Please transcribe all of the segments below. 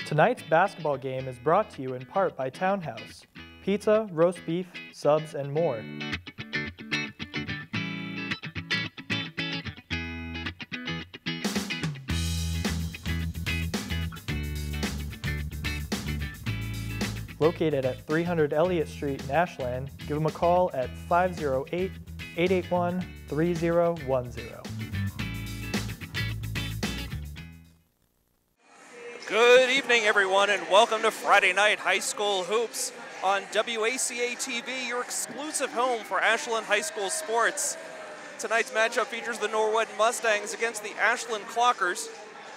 Tonight's basketball game is brought to you in part by Townhouse. Pizza, roast beef, subs, and more. Located at 300 Elliott Street in Ashland, give them a call at 508-881-3010. Good evening, everyone, and welcome to Friday Night High School Hoops on WACA-TV, your exclusive home for Ashland High School sports. Tonight's matchup features the Norwood Mustangs against the Ashland Clockers.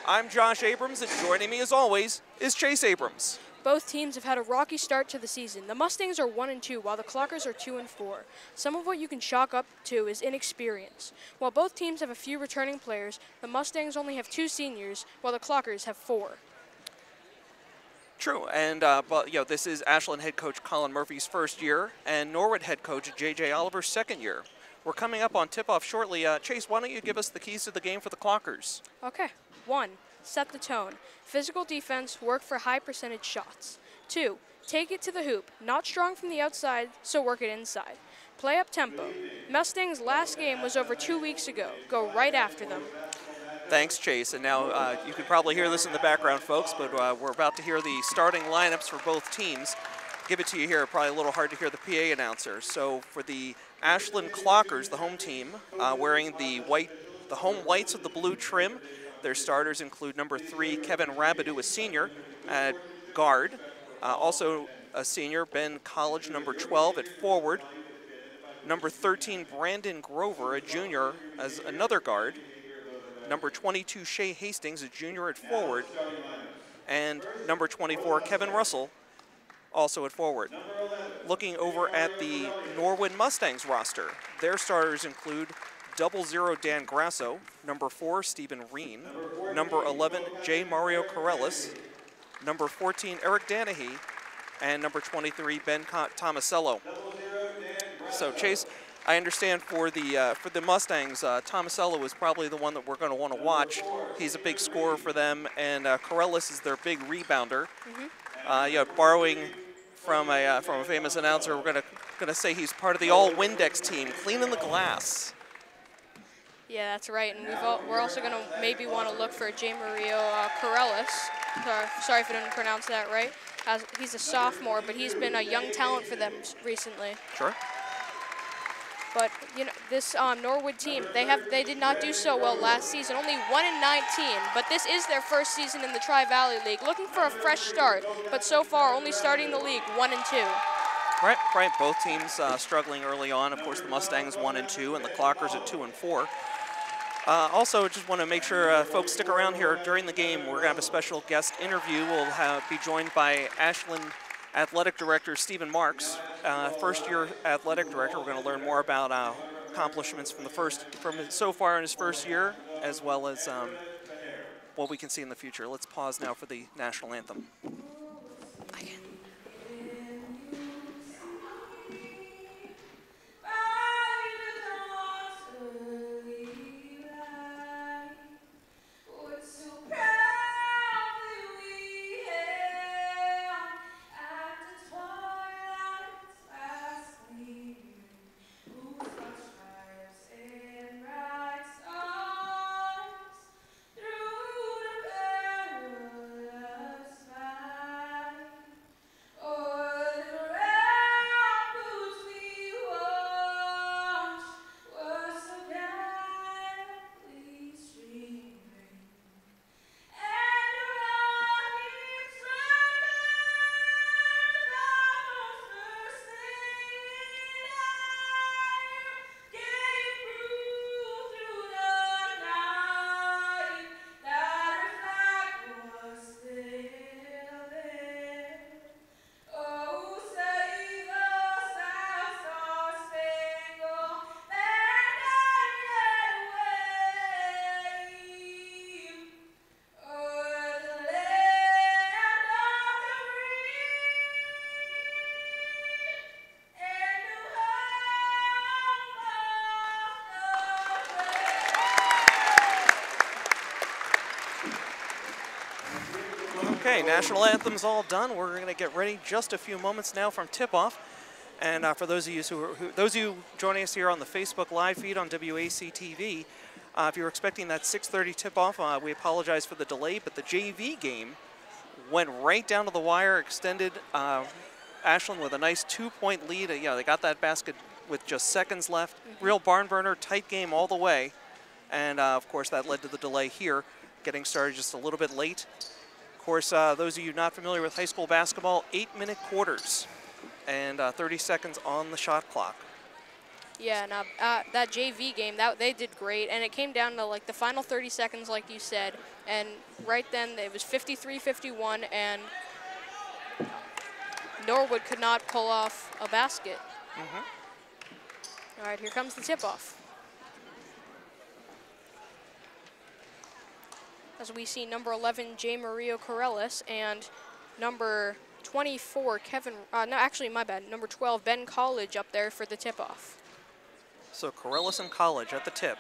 I'm Josh Abrams, and joining me, as always, is Chase Abrams. Both teams have had a rocky start to the season. The Mustangs are 1-2, while the Clockers are 2-4. Some of what you can chalk up to is inexperience. While both teams have a few returning players, the Mustangs only have 2 seniors, while the Clockers have 4. True, and this is Ashland head coach Colin Murphy's first year, and Norwood head coach J.J. Oliver's second year. We're coming up on tip-off shortly. Chase, why don't you give us the keys to the game for the Clockers? Okay. 1. Set the tone. Physical defense, work for high percentage shots. 2. Take it to the hoop. Not strong from the outside, so work it inside. Play up tempo. Mustangs' last game was over 2 weeks ago. Go right after them. Thanks, Chase. And now you can probably hear this in the background, folks, but we're about to hear the starting lineups for both teams. Give it to you here. Probably a little hard to hear the PA announcer. So for the Ashland Clockers, the home team, wearing the home whites with the blue trim. Their starters include number 3, Kevin Rabideau, a senior at guard. Also a senior, Ben College, number 12 at forward. Number 13, Brandon Grover, a junior, as another guard. Number 22, Shea Hastings, a junior at forward. And number 24, Kevin Russell, also at forward. Looking over at the Norwood Mustangs roster, their starters include 00 Dan Grasso, number 4 Stephen Reen, number 11 J. Mario Corellis, number 14 Eric Danahy, and number 23 Ben Tomasello. So Chase, I understand for the Mustangs, Tomasello is probably the one that we're going to want to watch. He's a big scorer for them, and Corellis is their big rebounder. Borrowing from a famous announcer, we're gonna say he's part of the all Windex team, cleaning the glass. Yeah, that's right, and we're also going to maybe want to look for J. Mario Corellis. Sorry if I didn't pronounce that right. He's a sophomore, but he's been a young talent for them recently. Sure. But you know, this Norwood team, they did not do so well last season, only 1-19. But this is their first season in the Tri-Valley League, looking for a fresh start. But so far, only starting the league 1-2. Right. Both teams struggling early on. Of course, the Mustangs 1-2, and the Clockers at 2-4. Also, just want to make sure folks stick around here during the game. We're going to have a special guest interview. We'll be joined by Ashland Athletic Director Stephen Marks, first-year athletic director. We're going to learn more about accomplishments from so far in his first year, as well as what we can see in the future. Let's pause now for the national anthem. Okay, national anthem's all done. We're going to get ready just a few moments now from tip-off. And for those of you joining us here on the Facebook live feed on WACA-TV, if you were expecting that 6:30 tip-off, we apologize for the delay, but the JV game went right down to the wire, extended Ashland with a nice 2-point lead. Yeah, they got that basket with just seconds left. Real barn burner, tight game all the way. And of course, that led to the delay here, getting started just a little bit late. Of course, those of you not familiar with high school basketball, 8-minute quarters and 30 seconds on the shot clock. Yeah, now that JV game, they did great, and it came down to like the final 30 seconds, like you said, and right then it was 53-51, and Norwood could not pull off a basket. All right, here comes the tip-off. As we see number 11, J. Mario Corellis, and number 24, number 12, Ben College up there for the tip-off. So Corellis and College at the tip.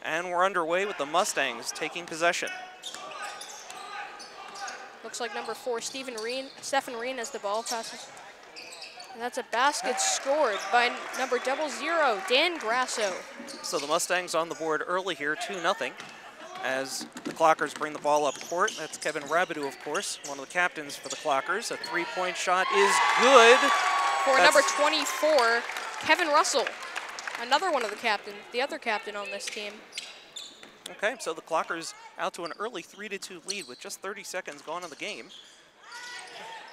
And we're underway with the Mustangs taking possession. Looks like number 4, Stephen Reen as the ball passes. And that's a basket scored by number 00, Dan Grasso. So the Mustangs on the board early here, 2-0, as the Clockers bring the ball up court. That's Kevin Rabideau, of course, one of the captains for the Clockers. A 3-point shot is good. For number 24, Kevin Russell, another one of the other captain on this team. Okay, so the Clockers out to an early 3-2 lead with just 30 seconds gone in the game.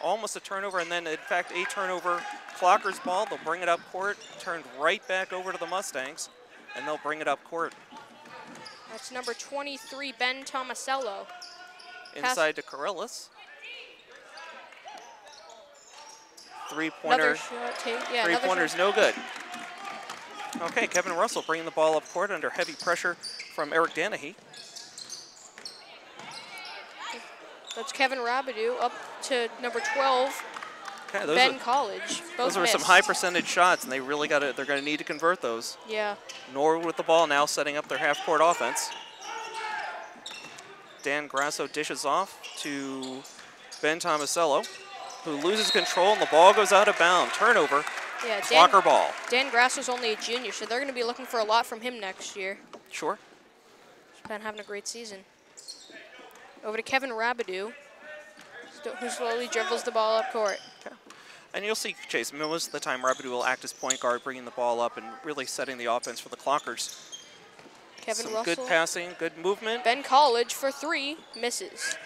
Almost a turnover, and then in fact a turnover. Clockers ball, they'll bring it up court, turned right back over to the Mustangs, and they'll bring it up court. That's number 23, Ben Tomasello. Inside to Corellis. Three-pointer, three-pointer's no good. Okay, Kevin Russell bringing the ball up court under heavy pressure from Eric Danahy. That's Kevin Rabideau up to number 12, okay, Ben College. Those were some high percentage shots, and they're going to need to convert those. Yeah. Norwood with the ball now, setting up their half-court offense. Dan Grasso dishes off to Ben Tomasello, who loses control, and the ball goes out of bounds. Turnover. Yeah, Clocker ball. Dan Grasso's only a junior, so they're going to be looking for a lot from him next year. Sure. He's been having a great season. Over to Kevin Rabideau, who slowly dribbles the ball up court. Okay. And you'll see, Chase, most of the time Rabideau will act as point guard, bringing the ball up and really setting the offense for the Clockers. Kevin Some Russell. good passing, good movement. Ben College for 3, misses.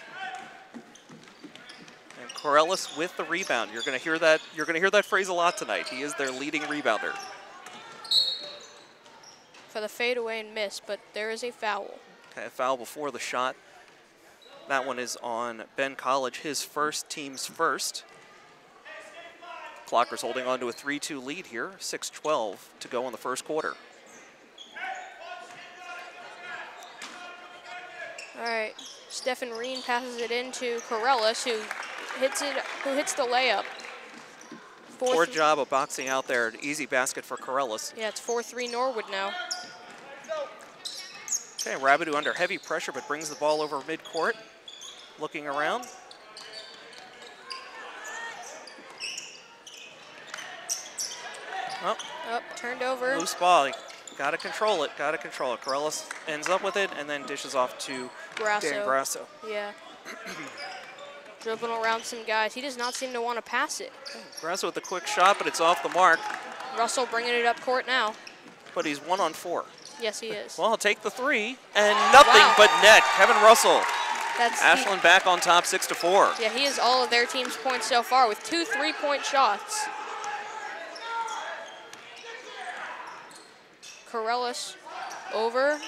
And Corellis with the rebound. You're going to hear that. You're going to hear that phrase a lot tonight. He is their leading rebounder. For the fadeaway and miss, but there is a foul. Okay, a foul before the shot. That one is on Ben College, his team's first. Clockers holding on to a 3-2 lead here. 6:12 to go in the first quarter. All right, Stephen Reen passes it into Corellis, who hits the layup. Poor job of boxing out there. An easy basket for Corellis. Yeah, it's 4-3 Norwood now. Okay, Rabideau under heavy pressure, but brings the ball over midcourt. Looking around. Oh, turned over. Loose ball. Got to control it. Got to control it. Corellis ends up with it and then dishes off to Dan Grasso. Yeah. Dribbling around some guys. He does not seem to want to pass it. Grasso with a quick shot, but it's off the mark. Russell bringing it up court now. But he's 1 on 4. Yes, he is. Well, he'll take the 3 and nothing but net. Kevin Russell. Ashland back on top 6-4. Yeah, he is all of their team's points so far with 2 3-point shots. Corellis over.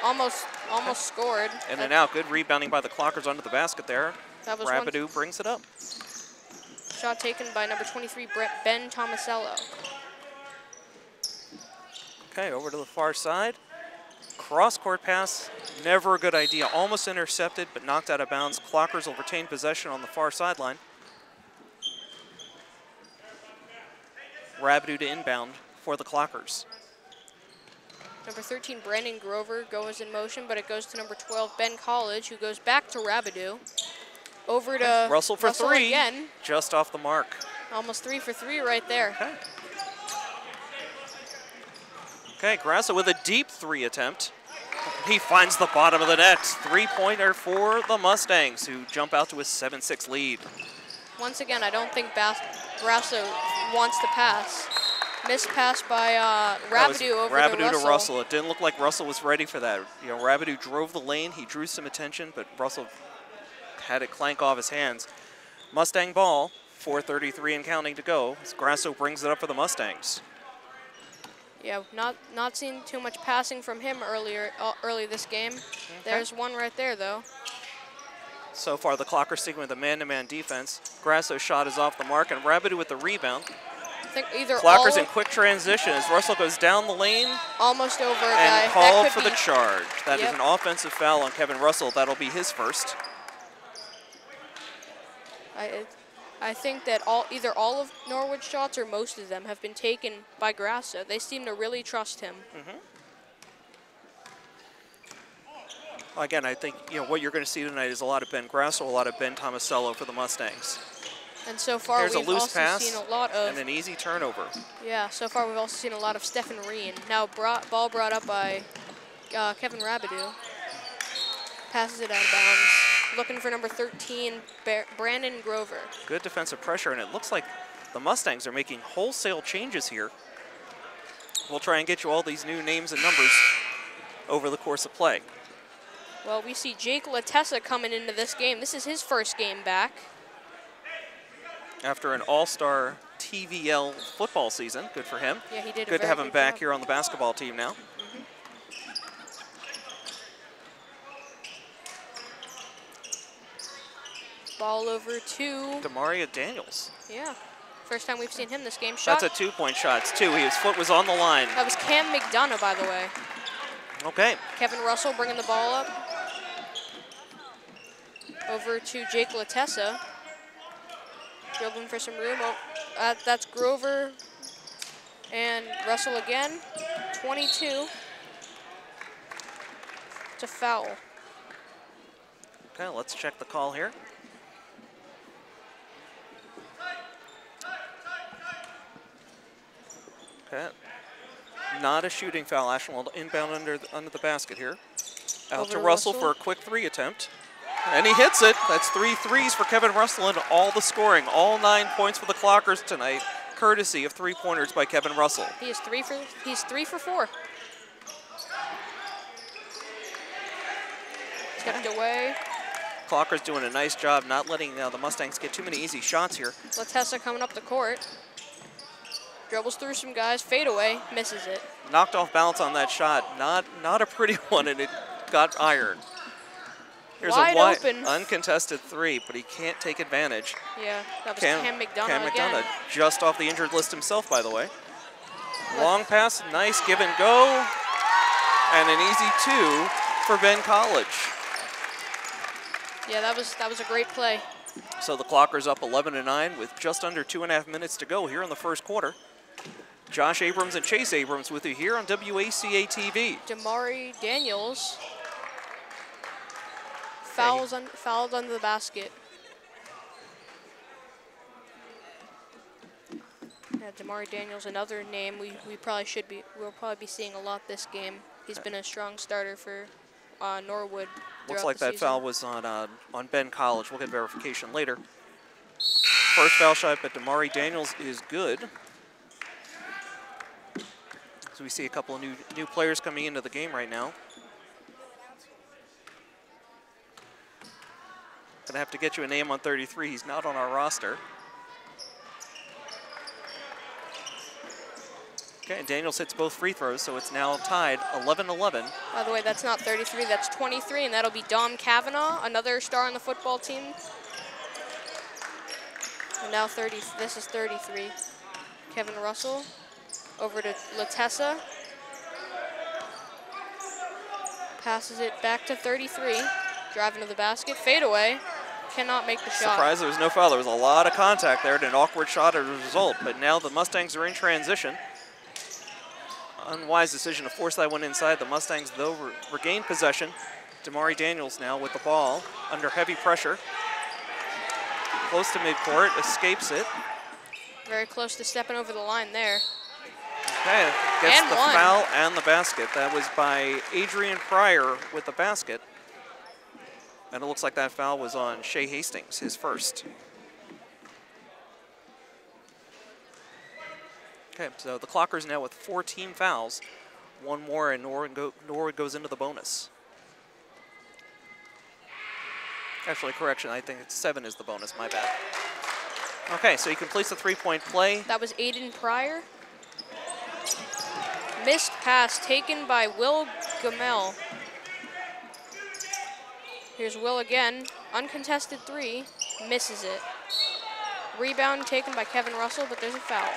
Almost scored. And then out. Good rebounding by the Clockers under the basket there. Rabideau brings it up. Shot taken by number 23, Ben Tomasello. Okay, over to the far side. Cross-court pass, never a good idea. Almost intercepted, but knocked out of bounds. Clockers will retain possession on the far sideline. Rabideau to inbound for the Clockers. Number 13, Brandon Grover, goes in motion, but it goes to number 12, Ben College, who goes back to Rabideau. Over to Russell for three, again. just off the mark. Almost 3 for 3 right there. Okay. Okay, Grasso with a deep 3 attempt. He finds the bottom of the net. 3-pointer for the Mustangs, who jump out to a 7-6 lead. Once again, I don't think Grasso wants to pass. Missed pass by Rabideau over Rabideau to to Russell. It didn't look like Russell was ready for that. You know, Rabideau drove the lane. He drew some attention, but Russell had it clank off his hands. Mustang ball, 4:33 and counting to go, as Grasso brings it up for the Mustangs. Yeah, not seeing too much passing from him early this game. Okay. There's one right there, though. So far, the Clockers sticking with a man-to-man defense. Grasso's shot is off the mark, and Rabideau with the rebound. I think either Clockers in quick transition as Russell goes down the lane. Almost over a and guy. Called for the charge. That is an offensive foul on Kevin Russell. That'll be his first. I think that either all of Norwood's shots or most of them have been taken by Grasso. They seem to really trust him. Again, I think what you're going to see tonight is a lot of Ben Grasso, a lot of Ben Tomasello for the Mustangs. And so far, There's we've a loose also pass seen a lot of... and an easy turnover. Yeah, so far we've also seen a lot of Stephen Reen. Now ball brought up by Kevin Rabideau. Passes it out of bounds. Looking for number 13, Brandon Grover. Good defensive pressure, and it looks like the Mustangs are making wholesale changes here. We'll try and get you all these new names and numbers over the course of play. Well, we see Jake Latessa coming into this game. This is his first game back. After an all-star TVL football season. Good for him. Yeah, he did Good to have him back here on the basketball team now. Ball over to Demaria Daniels. Yeah. First time we've seen him this game. Shot. That's a 2-point shot. It's 2. His foot was on the line. That was Cam McDonough, by the way. Okay. Kevin Russell bringing the ball up. Over to Jake Latessa. Dribbling for some room. Oh, that's Grover and Russell again. 22. It's a foul. Okay, let's check the call here. Okay. Not a shooting foul. Ashland will inbound under the basket here. Out Over to Russell for a quick 3 attempt. And he hits it. That's 3 threes for Kevin Russell and all the scoring. All 9 points for the Clockers tonight, courtesy of 3-pointers by Kevin Russell. He's 3 for 4. Stepped away. Clockers doing a nice job not letting the Mustangs get too many easy shots here. Latessa coming up the court. Dribbles through some guys, fade away, misses it. Knocked off balance on that shot. Not a pretty one, and it got ironed. Here's wide a open. Uncontested 3, but he can't take advantage. Yeah, that was Cam McDonough again. Just off the injured list himself, by the way. Long pass, nice give and go, and an easy 2 for Ben College. Yeah, that was a great play. So the Clockers up 11-9 with just under 2.5 minutes to go here in the first quarter. Josh Abrams and Chase Abrams with you here on WACA-TV. Damari Daniels fouled under the basket. Yeah, Damari Daniels, another name we'll probably be seeing a lot this game. He's been a strong starter for Norwood. Looks like that foul was on Ben College. We'll get verification later. First foul shot, but Damari Daniels is good. So we see a couple of new players coming into the game right now. Gonna have to get you a name on 33. He's not on our roster. Okay, and Daniels hits both free throws, so it's now tied 11-11. By the way, that's not 33, that's 23, and that'll be Dom Kavanaugh, another star on the football team. And now this is 33. Kevin Russell over to Latessa. Passes it back to 33. Driving to the basket, fade away. Cannot make the shot. Surprised there was no foul. There was a lot of contact there and an awkward shot as a result, but now the Mustangs are in transition. unwise decision to force that one inside. The Mustangs, though, regain possession. Damari Daniels now with the ball under heavy pressure. Close to midcourt, escapes it. Very close to stepping over the line there. Okay, gets And the one. foul and the basket. That was by Adrian Pryor with the basket. And it looks like that foul was on Shea Hastings, his first. Okay, so the Clockers now with 4 team fouls. One more and Norwood goes into the bonus. Actually, correction, I think it's 7 is the bonus, my bad. Okay, so he completes the 3-point play. That was Aiden Pryor. Missed pass taken by Will Gamel. Here's Will again. Uncontested 3. Misses it. Rebound taken by Kevin Russell, but there's a foul.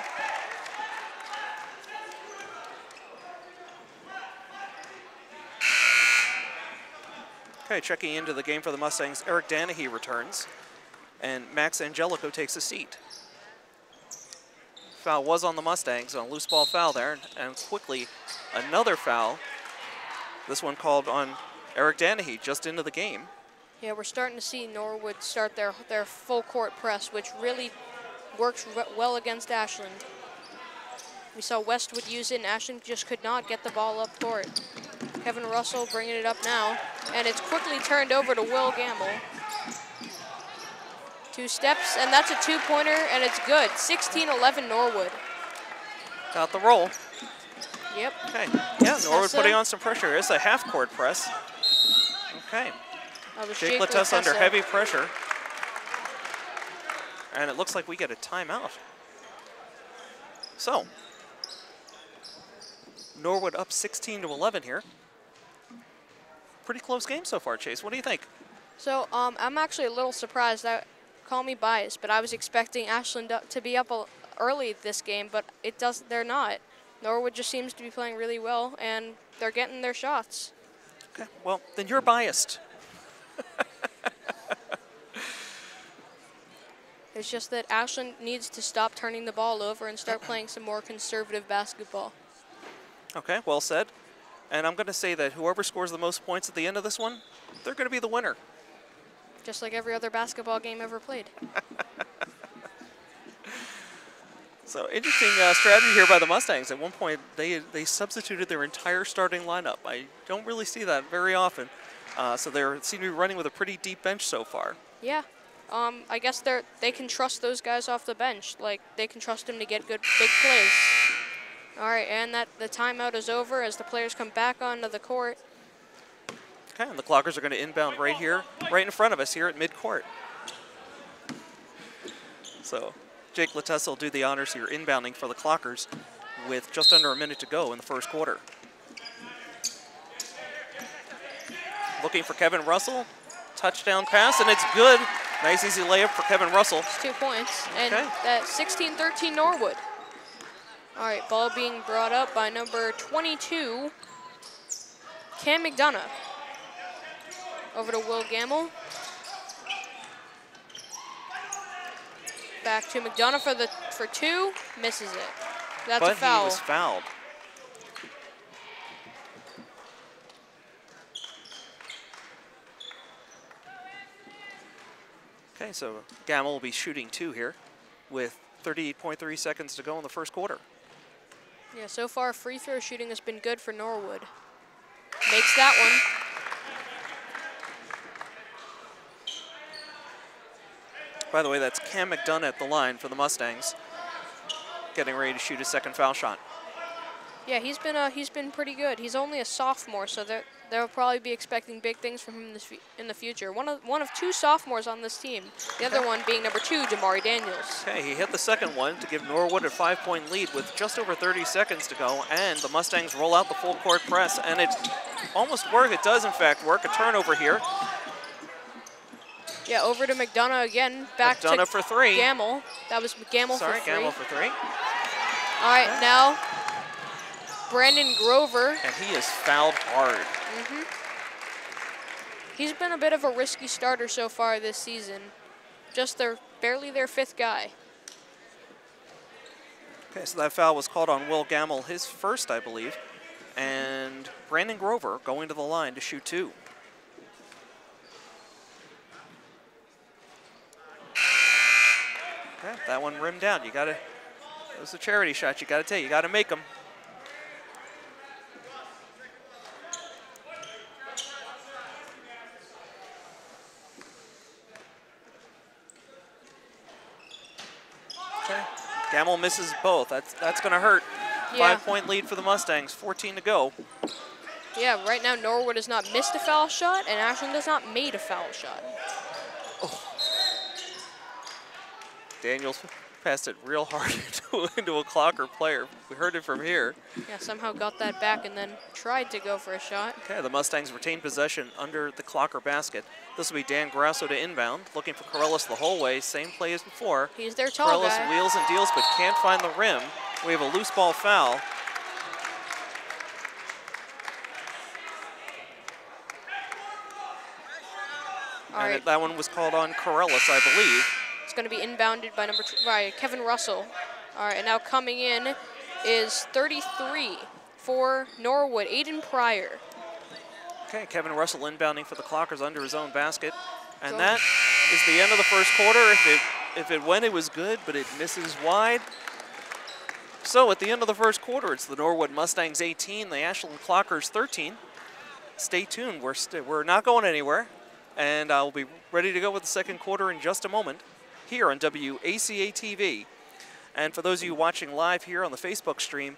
Okay, checking into the game for the Mustangs, Eric Danahy returns, and Max Angelico takes a seat. Foul was on the Mustangs, on a loose ball foul there, and quickly another foul. This one called on Eric Danahy just into the game. Yeah, we're starting to see Norwood start their full court press, which really works well against Ashland. We saw Westwood use it, and Ashland just could not get the ball up court. Kevin Russell bringing it up now, and it's quickly turned over to Will Gamble. 2 steps, and that's a 2-pointer, and it's good. 16-11 Norwood. Got the roll. Yep. Okay, yeah, Norwood putting on some pressure. It's a half-court press. Okay. That was Jake Latessa under heavy pressure. And it looks like we get a timeout. So, Norwood up 16-11 here. Pretty close game so far, Chase. What do you think? So I'm actually a little surprised. Call me biased, but I was expecting Ashland to be up early this game, but they're not. Norwood just seems to be playing really well, and they're getting their shots. Okay, well, then you're biased. It's just that Ashland needs to stop turning the ball over and start playing some more conservative basketball. Okay, well said. And I'm going to say that whoever scores the most points at the end of this one, they're going to be the winner. Just like every other basketball game ever played. So interesting strategy here by the Mustangs. At one point, they substituted their entire starting lineup. I don't really see that very often. So they seem to be running with a pretty deep bench so far. Yeah. I guess they can trust those guys off the bench. Like, they can trust them to get good big plays. All right, and the timeout is over as the players come back onto the court. Okay, and the Clockers are going to inbound right here, right in front of us here at midcourt. So Jake Latessa will do the honors here inbounding for the Clockers with just under a minute to go in the first quarter. Looking for Kevin Russell. Touchdown pass, and it's good. Nice easy layup for Kevin Russell. It's 2 points, and Okay. that 16-13 Norwood. All right, ball being brought up by number 22, Cam McDonough. Over to Will Gamble. Back to McDonough for 2, misses it. That's a foul. But he was fouled. Okay, so Gamble will be shooting 2 here with 38.3 seconds to go in the first quarter. Yeah, so far free throw shooting has been good for Norwood. Makes that one. By the way, that's Cam McDonough at the line for the Mustangs, getting ready to shoot his second foul shot. Yeah, he's been pretty good. He's only a sophomore, so they'll probably be expecting big things from him in the future. One of 2 sophomores on this team. The other one being number 2, Damari Daniels. Okay, he hit the second one to give Norwood a 5-point lead with just over 30 seconds to go, and the Mustangs roll out the full court press, and it almost worked. It does, in fact, work. A turnover here. Yeah, over to McDonough again. Back McDonough to for 3. Gamble. That was Gamble for 3. Sorry, Gamble for 3. All right, now Brandon Grover. And he is fouled hard. He's been a bit of a risky starter so far this season. Just barely their 5th guy. Okay, so that foul was called on Will Gamble, his first, I believe. And Brandon Grover going to the line to shoot 2. Okay, that one rimmed out. You got to, it was a charity shot. You got to take, you got to make them. Okay, Gamble misses both. That's going to hurt. Yeah. 5-point lead for the Mustangs, 14 to go. Yeah, right now Norwood has not missed a foul shot, and Ashland has not made a foul shot. Oh. Daniels passed it real hard into a Clocker player. We heard it from here. Yeah, somehow got that back and then tried to go for a shot. Okay, the Mustangs retain possession under the Clocker basket. This will be Dan Grasso to inbound, looking for Corellis the whole way. Same play as before. He's their tall Corellis guy. wheels and deals, but can't find the rim. We have a loose ball foul. All and right. that one was called on Corellis, I believe. It's going to be inbounded by Kevin Russell. All right, and now coming in is 33 for Norwood, Aiden Pryor. Okay, Kevin Russell inbounding for the Clockers under his own basket. And that is the end of the first quarter. If it went, it was good, but it misses wide. So at the end of the first quarter, it's the Norwood Mustangs 18, the Ashland Clockers 13. Stay tuned, we're not going anywhere. And I'll be ready to go with the second quarter in just a moment here on WACA-TV. And for those of you watching live here on the Facebook stream,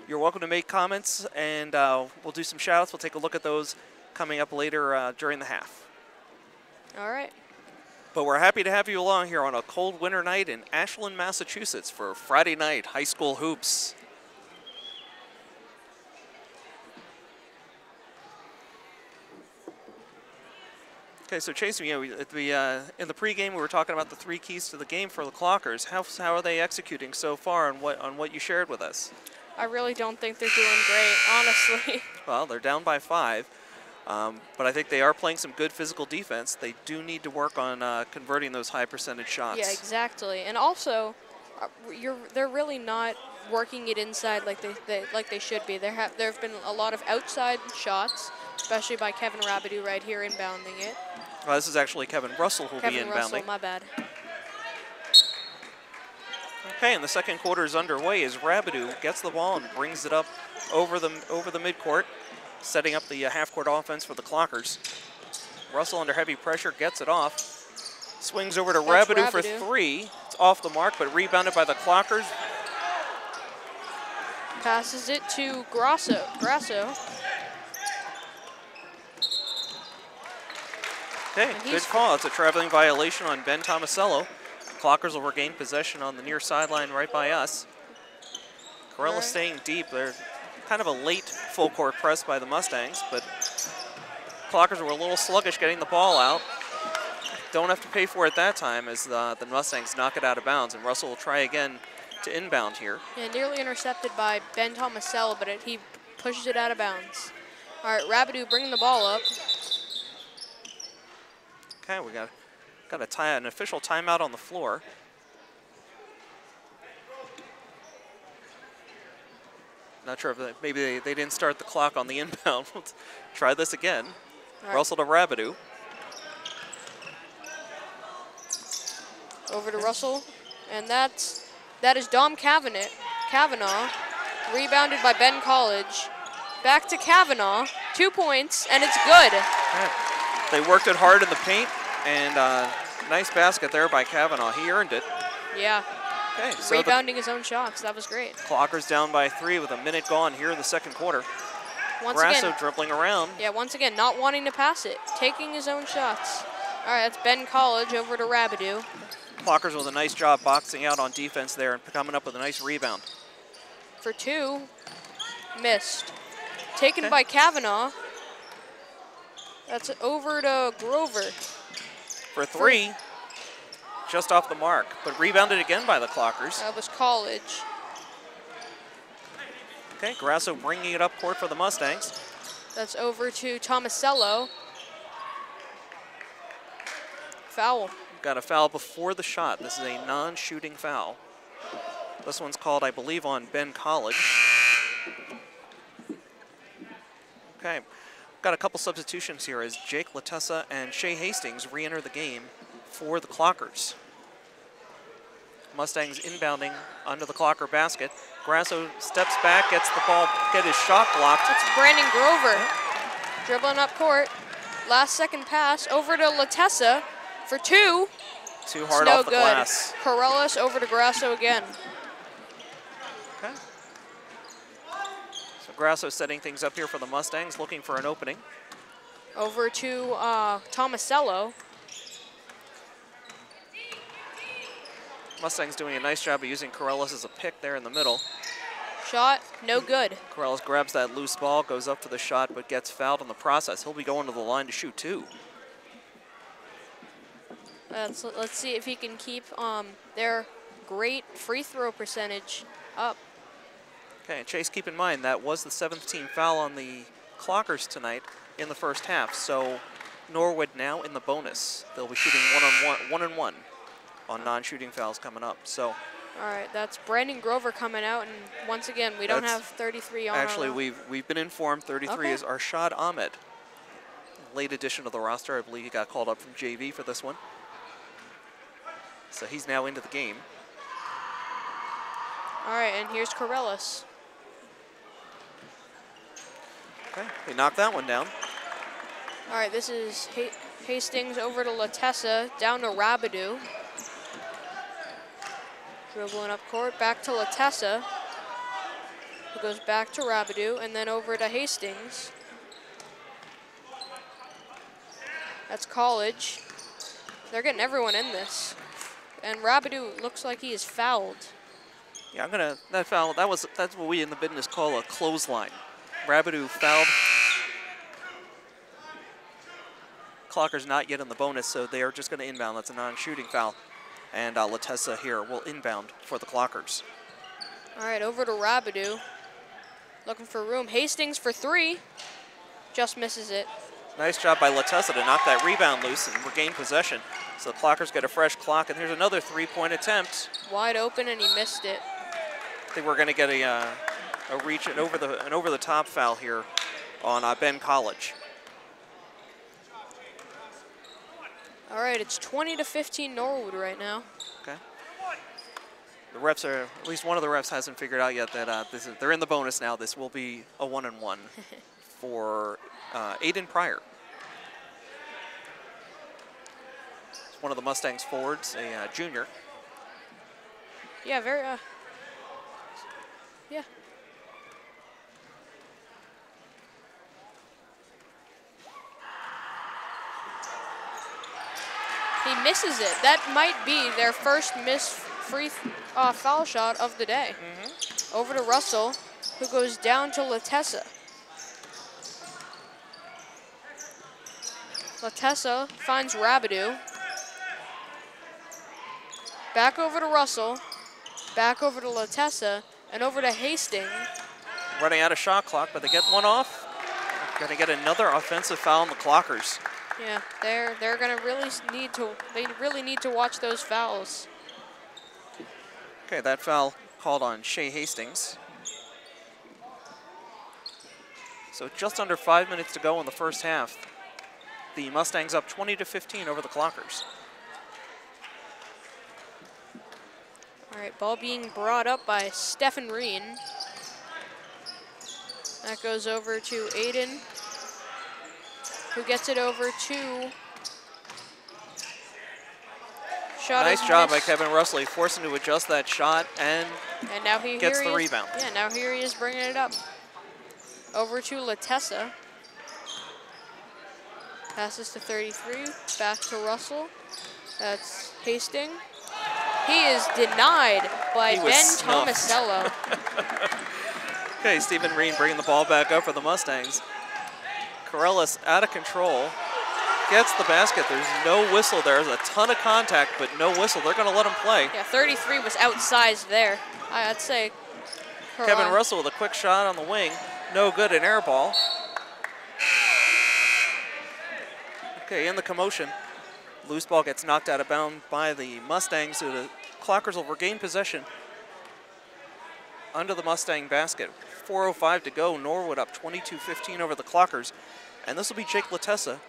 you're welcome to make comments, and we'll do some shout-outs. We'll take a look at those coming up later during the half. All right. But we're happy to have you along here on a cold winter night in Ashland, Massachusetts for Friday night high school hoops. Okay, so Chase, you know, in the pregame we were talking about the 3 keys to the game for the Clockers. How are they executing so far on what you shared with us? I really don't think they're doing great, honestly. Well, they're down by 5, but I think they are playing some good physical defense. They do need to work on converting those high percentage shots. Yeah, exactly. And also, they're really not working it inside like they should be. There have been a lot of outside shots, especially by Kevin Rabideau right here inbounding it. Well, this is actually Kevin Russell who will be inbounding. Kevin Russell, my bad. Okay, and the second quarter is underway as Rabideau gets the ball and brings it up over the midcourt, setting up the half-court offense for the Clockers. Russell under heavy pressure gets it off. Swings over to Rabideau for 3. It's off the mark, but rebounded by the Clockers. Passes it to Grasso. Okay, good call. It's a traveling violation on Ben Tomasello. Clockers will regain possession on the near sideline right by us. Corella staying deep. They're kind of a late full court press by the Mustangs, but Clockers were a little sluggish getting the ball out. Don't have to pay for it that time as the Mustangs knock it out of bounds, and Russell will try again to inbound here. Yeah, nearly intercepted by Ben Tomasello, but he pushes it out of bounds. All right, Rabideau bringing the ball up. Okay, we got an official timeout on the floor. Not sure if maybe they didn't start the clock on the inbound. Let's try this again. Right. Russell to Rabideau. Over to Russell, and that is Dom Kavanaugh, rebounded by Ben College. Back to Kavanaugh, 2 points, and it's good. Right. They worked it hard in the paint, and nice basket there by Kavanaugh. He earned it. Yeah. Okay, so rebounding his own shots. That was great. Clockers down by 3 with a minute gone here in the second quarter. Grasso dribbling around. Yeah, once again, not wanting to pass it, taking his own shots. All right, that's Ben College over to Rabideau. Clockers with a nice job boxing out on defense there and coming up with a nice rebound. For 2, missed. Taken by Kavanaugh. That's over to Grover. For 3, just off the mark, but rebounded again by the Clockers. That was College. Okay, Grasso bringing it up court for the Mustangs. That's over to Tomasello. Foul. Got a foul before the shot. This is a non-shooting foul. This one's called, I believe, on Ben College. Okay, got a couple substitutions here as Jake Latessa and Shea Hastings re-enter the game for the Clockers. Mustangs inbounding under the Clocker basket. Grasso steps back, gets the ball, get his shot blocked. It's Brandon Grover dribbling up court. Last second pass over to Latessa for two. Too hard no off the good. glass. Corellis over to Grasso again. Okay. So Grasso setting things up here for the Mustangs, looking for an opening. Over to Tomasello. Mustangs doing a nice job of using Corellis as a pick there in the middle. Shot, no good. Corellis grabs that loose ball, goes up for the shot, but gets fouled in the process. He'll be going to the line to shoot two. Let's see if he can keep their great free throw percentage up. Okay, and Chase, keep in mind that was the 7th team foul on the Clockers tonight in the first half. So Norwood now in the bonus. They'll be shooting one and one on non-shooting fouls coming up. So. All right, that's Brandon Grover coming out, and once again, we don't have 33 on. Actually, we've been informed 33 is Arshad Ahmed. Late addition to the roster. I believe he got called up from JV for this one. So he's now into the game. All right, and here's Corellis. Okay, they knocked that one down. All right, this is Hastings over to Latessa, down to Rabidou. Dribbling up court, back to Latessa, who goes back to Rabidou, and then over to Hastings. That's College. They're getting everyone in this. And Rabidou looks like he is fouled. Yeah, that foul, that's what we in the business call a clothesline. Rabidou fouled. Clocker's not yet in the bonus, so they are just going to inbound. That's a non-shooting foul. And Latessa here will inbound for the Clockers. All right, over to Rabidou. Looking for room. Hastings for three. Just misses it. Nice job by Latessa to knock that rebound loose and regain possession. So the Clockers get a fresh clock, and here's another three-point attempt. Wide open, and he missed it. I think we're going to get a reach, an over-the-top foul here on Ben College. All right, it's 20-15 Norwood right now. Okay. The refs are, at least one of the refs hasn't figured out yet that they're in the bonus now. This will be a 1-and-1 for Aiden Pryor. It's one of the Mustangs forwards, a junior. Yeah, very, yeah. He misses it. That might be their first missed free foul shot of the day. Over to Russell, who goes down to Latessa. Latessa finds Rabidou. Back over to Russell. Back over to Latessa. And over to Hastings. Running out of shot clock, but they get one off. Going to get another offensive foul on the Clockers. Yeah, they're gonna really need to watch those fouls. Okay, that foul called on Shea Hastings. So just under 5 minutes to go in the first half. The Mustangs up 20-15 over the Clockers. All right, ball being brought up by Stefan Reen. That goes over to Aiden, who gets it over to shot. Nice job by Kevin Russell. He forced him to adjust that shot and now he gets the rebound. Yeah, now here he is bringing it up. Over to Latessa. Passes to 33, back to Russell. That's Hastings. He is denied by Ben Tomasello. Okay, Stephen Reen bringing the ball back up for the Mustangs. Corellis out of control, gets the basket. There's no whistle there. There's a ton of contact, but no whistle. They're going to let him play. Yeah, 33 was outsized there. I'd say. Kevin Russell with a quick shot on the wing. No good, an air ball. Okay, in the commotion, loose ball gets knocked out of bounds by the Mustangs, so the Clockers will regain possession under the Mustang basket. 4:05 to go. Norwood up 22-15 over the Clockers. And this will be Jake Latessa.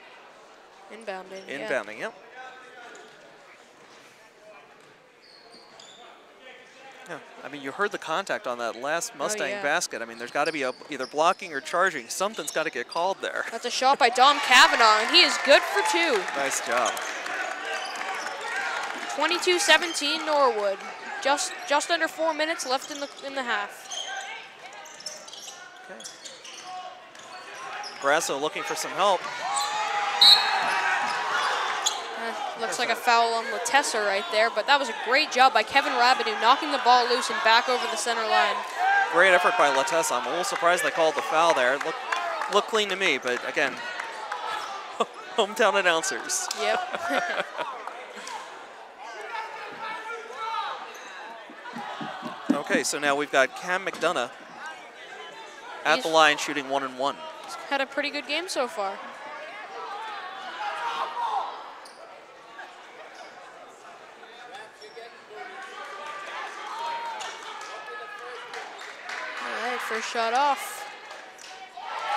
Inbounding, yep. Yeah, I mean, you heard the contact on that last Mustang basket. I mean, there's got to be either blocking or charging. Something's got to get called there. That's a shot by Dom Kavanaugh, and he is good for 2. Nice job. 22-17 Norwood. Just under 4 minutes left in the half. Okay. Grasso looking for some help. Looks like a foul on Latessa right there, but that was a great job by Kevin Rabideau, knocking the ball loose and back over the center line. Great effort by Latessa. I'm a little surprised they called the foul there. It looked clean to me, but again, hometown announcers. Yep. Okay, so now we've got Cam McDonough at the line shooting 1-1. He's had a pretty good game so far. All right, first shot off.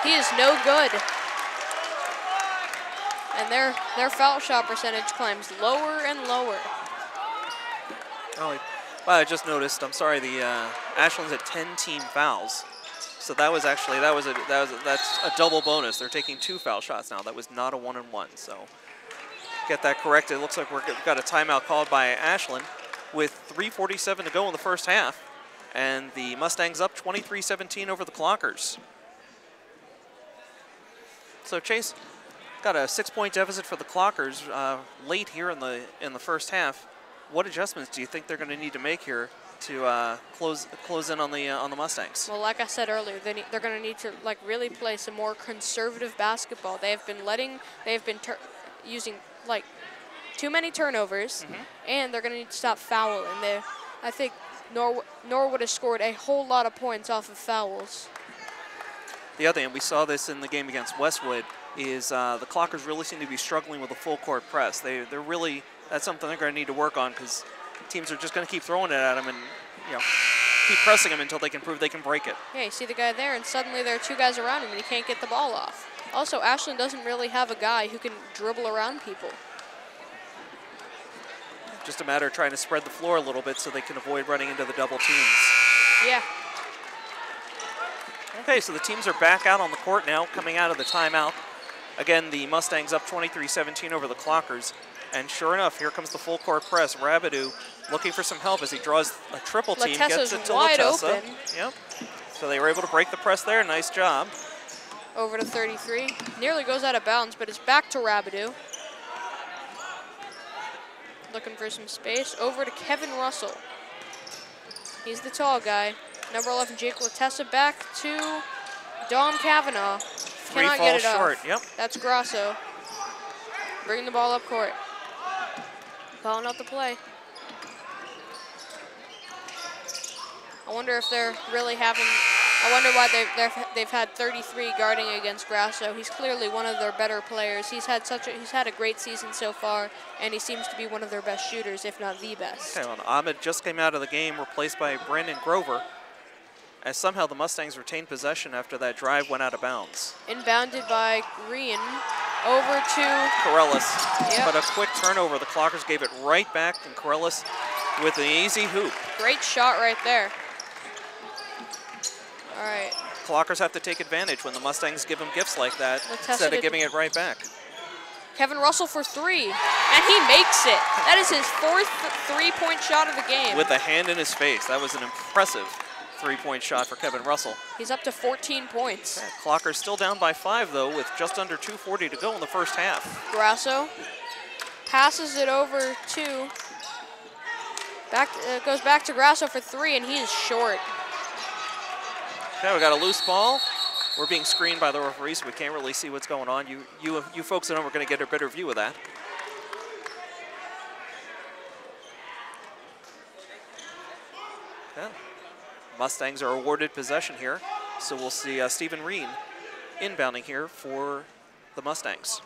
He is no good. And their foul shot percentage climbs lower and lower. Oh, well, I just noticed. I'm sorry. The Ashland's at 10 team fouls, so that's a double bonus. They're taking 2 foul shots now. That was not a 1-on-1. So get that corrected. It looks like we've got a timeout called by Ashland with 3:47 to go in the first half, and the Mustangs up 23-17 over the Clockers. So Chase, got a 6-point deficit for the Clockers late here in the first half. What adjustments do you think they're going to need to make here to close in on the Mustangs? Well, like I said earlier, they're going to need to really play some more conservative basketball. They've been using too many turnovers, and they're going to need to stop fouling. I think Norwood has scored a whole lot of points off of fouls. The other thing, and we saw this in the game against Westwood, is the Clockers really seem to be struggling with a full court press. They're really. That's something they're going to need to work on because teams are just going to keep throwing it at them and keep pressing them until they can prove they can break it. Yeah, you see the guy there, and suddenly there are 2 guys around him, and he can't get the ball off. Also, Ashland doesn't really have a guy who can dribble around people. Just a matter of trying to spread the floor a little bit so they can avoid running into the double teams. Yeah. Okay, so the teams are back out on the court now, coming out of the timeout. Again, the Mustangs up 23-17 over the Clockers. And sure enough, here comes the full court press. Rabideau looking for some help as he draws a triple team, gets it to wide Latessa. Open. Yep. So they were able to break the press there. Nice job. Over to 33. Nearly goes out of bounds, but it's back to Rabideau. Looking for some space. Over to Kevin Russell. He's the tall guy. Number 11, Jake Latessa, back to Dom Kavanaugh. Cannot get it short. off. Yep. That's Grasso. Bringing the ball up court. Calling out the play. I wonder if they're really having. I wonder why they've had 33 guarding against Grasso. He's clearly one of their better players. He's had a great season so far, and he seems to be one of their best shooters, if not the best. Okay, well, Ahmed just came out of the game, replaced by Brandon Grover, as somehow the Mustangs retained possession after that drive went out of bounds. Inbounded by Green. Over to Corellis. Yep. But a quick turnover. The Clockers gave it right back, and Corellis with an easy hoop. Great shot right there. All right. Clockers have to take advantage when the Mustangs give them gifts like that Latessa instead of giving it right back. Kevin Russell for 3, and he makes it. That is his 4th 3-point shot of the game. With a hand in his face. That was an impressive 3-point shot for Kevin Russell. He's up to 14 points. Okay. Clockers still down by 5, though, with just under 2:40 to go in the first half. Grasso passes it over to, goes back to Grasso for 3, and he is short. Okay, we got a loose ball. We're being screened by the referees, so we can't really see what's going on. You folks at home are going to get a better view of that. Okay. Mustangs are awarded possession here, so we'll see Stephen Reen inbounding here for the Mustangs.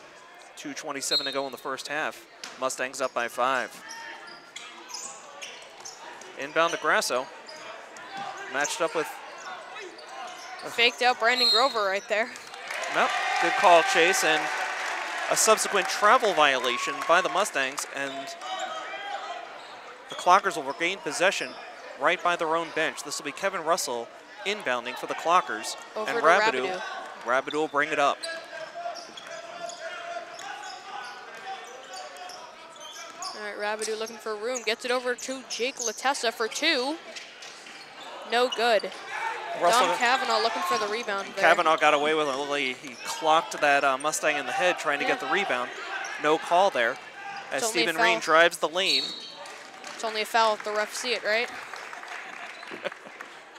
2:27 to go in the first half. Mustangs up by 5. Inbound to Grasso. matched up with... Faked out Brandon Grover right there. Nope, good call, Chase, and a subsequent travel violation by the Mustangs, and the Clockers will regain possession right by their own bench. This will be Kevin Russell inbounding for the Clockers. Over and to Rabideau. Rabideau will bring it up. All right, Rabideau looking for room. Gets it over to Jake Latessa for 2. No good. Don Cavanaugh looking for the rebound there. Cavanaugh got away with it. He clocked that Mustang in the head trying to get the rebound. No call there as Stephen Reen drives the lane. It's only a foul if the refs see it, right?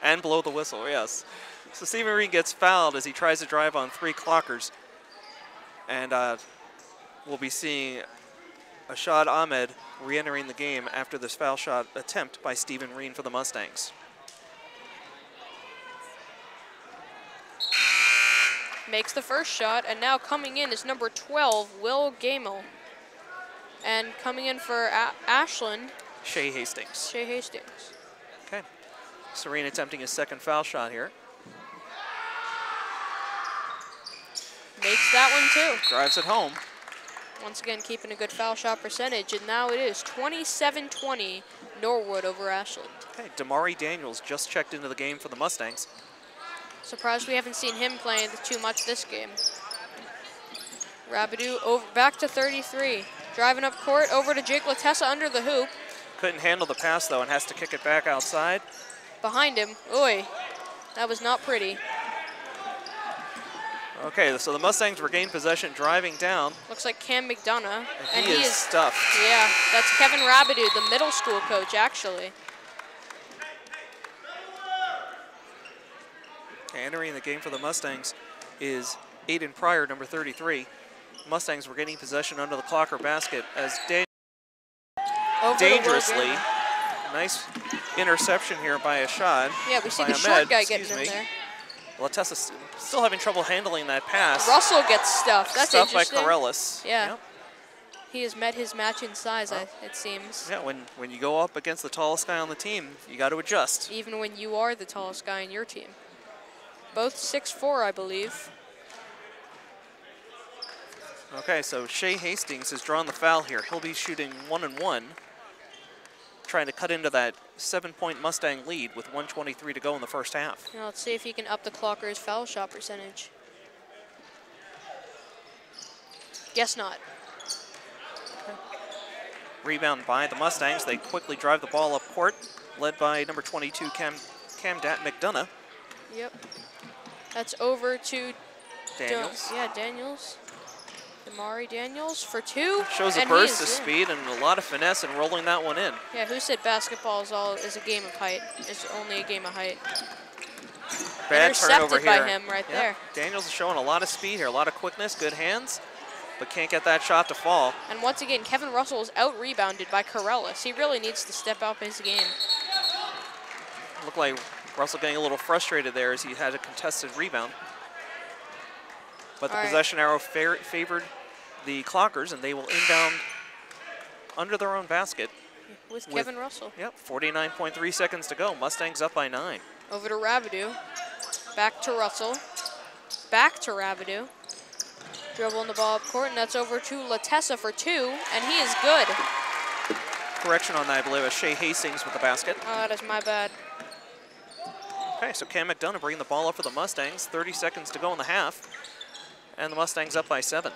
And blow the whistle, yes. So Stephen Reen gets fouled as he tries to drive on 3 Clockers. And we'll be seeing Ashad Ahmed re-entering the game after this foul shot attempt by Stephen Reen for the Mustangs. Makes the first shot, and now coming in is number 12, Will Gamel. And coming in for Ashland, Shea Hastings. Shea Hastings. Okay. Serene attempting his second foul shot here. Makes that one too. Drives it home. Once again, keeping a good foul shot percentage, and now it is 27-20 Norwood over Ashland. Okay, Damari Daniels just checked into the game for the Mustangs. Surprised we haven't seen him playing too much this game. Rabideau over, back to 33. Driving up court, over to Jake Latessa under the hoop. Couldn't handle the pass, though, and has to kick it back outside. Behind him. Oy, that was not pretty. Okay, so the Mustangs regain possession, driving down. Looks like Cam McDonough. And he is stuffed. Yeah, that's Kevin Rabideau, the middle school coach, actually. Entering the game for the Mustangs is Aiden Pryor, number 33. Mustangs were getting possession under the Clocker basket as dangerously. Nice interception here by Ashad. Yeah, we see the Ahmed, short guy getting in there. Latessa still having trouble handling that pass. Russell gets stuffed. That's stuffed interesting. by Corellis. Yeah. Yep. He has met his match in size, it seems. Yeah, when you go up against the tallest guy on the team, you got to adjust. Even when you are the tallest guy in your team. Both 6'4", I believe. Okay, so Shea Hastings has drawn the foul here. He'll be shooting 1-1, trying to cut into that 7-point Mustang lead with 1:23 to go in the first half. Now let's see if he can up the Clocker's foul shot percentage. Guess not. Rebound by the Mustangs. They quickly drive the ball up court, led by number 22, Cam McDonough. Yep. That's over to Daniels. Daniels. Damari Daniels for 2. Shows a burst of speed and a lot of finesse in rolling that one in. Yeah, who said basketball is a game of height? It's only a game of height. Bad turnover here. By him right there. Daniels is showing a lot of speed here, a lot of quickness, good hands, but can't get that shot to fall. And once again, Kevin Russell is out-rebounded by Corellis. He really needs to step up his game. Looked like Russell getting a little frustrated there as he had a contested rebound. But the possession arrow favored the Clockers, and they will inbound under their own basket. With Kevin Russell. Yep, 49.3 seconds to go. Mustangs up by 9. Over to Rabideau. Back to Russell. Back to Rabideau. Dribbling the ball up court, and that's over to Latessa for 2, and he is good. Correction on that, I believe, is Shea Hastings with the basket. Oh, that is my bad. Okay, so Cam McDonough bringing the ball up for the Mustangs. 30 seconds to go in the half, and the Mustangs up by 7.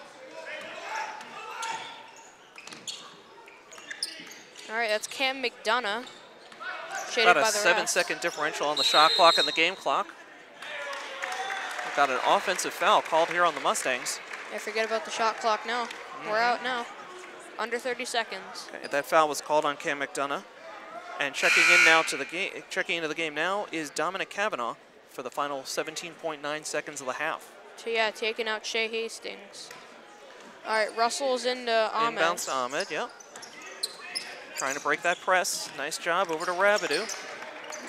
All right, that's Cam McDonough. Shaded by the 7-second differential on the shot clock and the game clock. We've got an offensive foul called here on the Mustangs. Yeah, forget about the shot clock now. We're out now. Under 30 seconds. Okay, that foul was called on Cam McDonough. And checking into the game now is Dominic Cavanaugh for the final 17.9 seconds of the half. So yeah, taking out Shea Hastings. All right, Russell's into Ahmed. Inbounds to Ahmed, yep. Trying to break that press. Nice job over to Rabideau.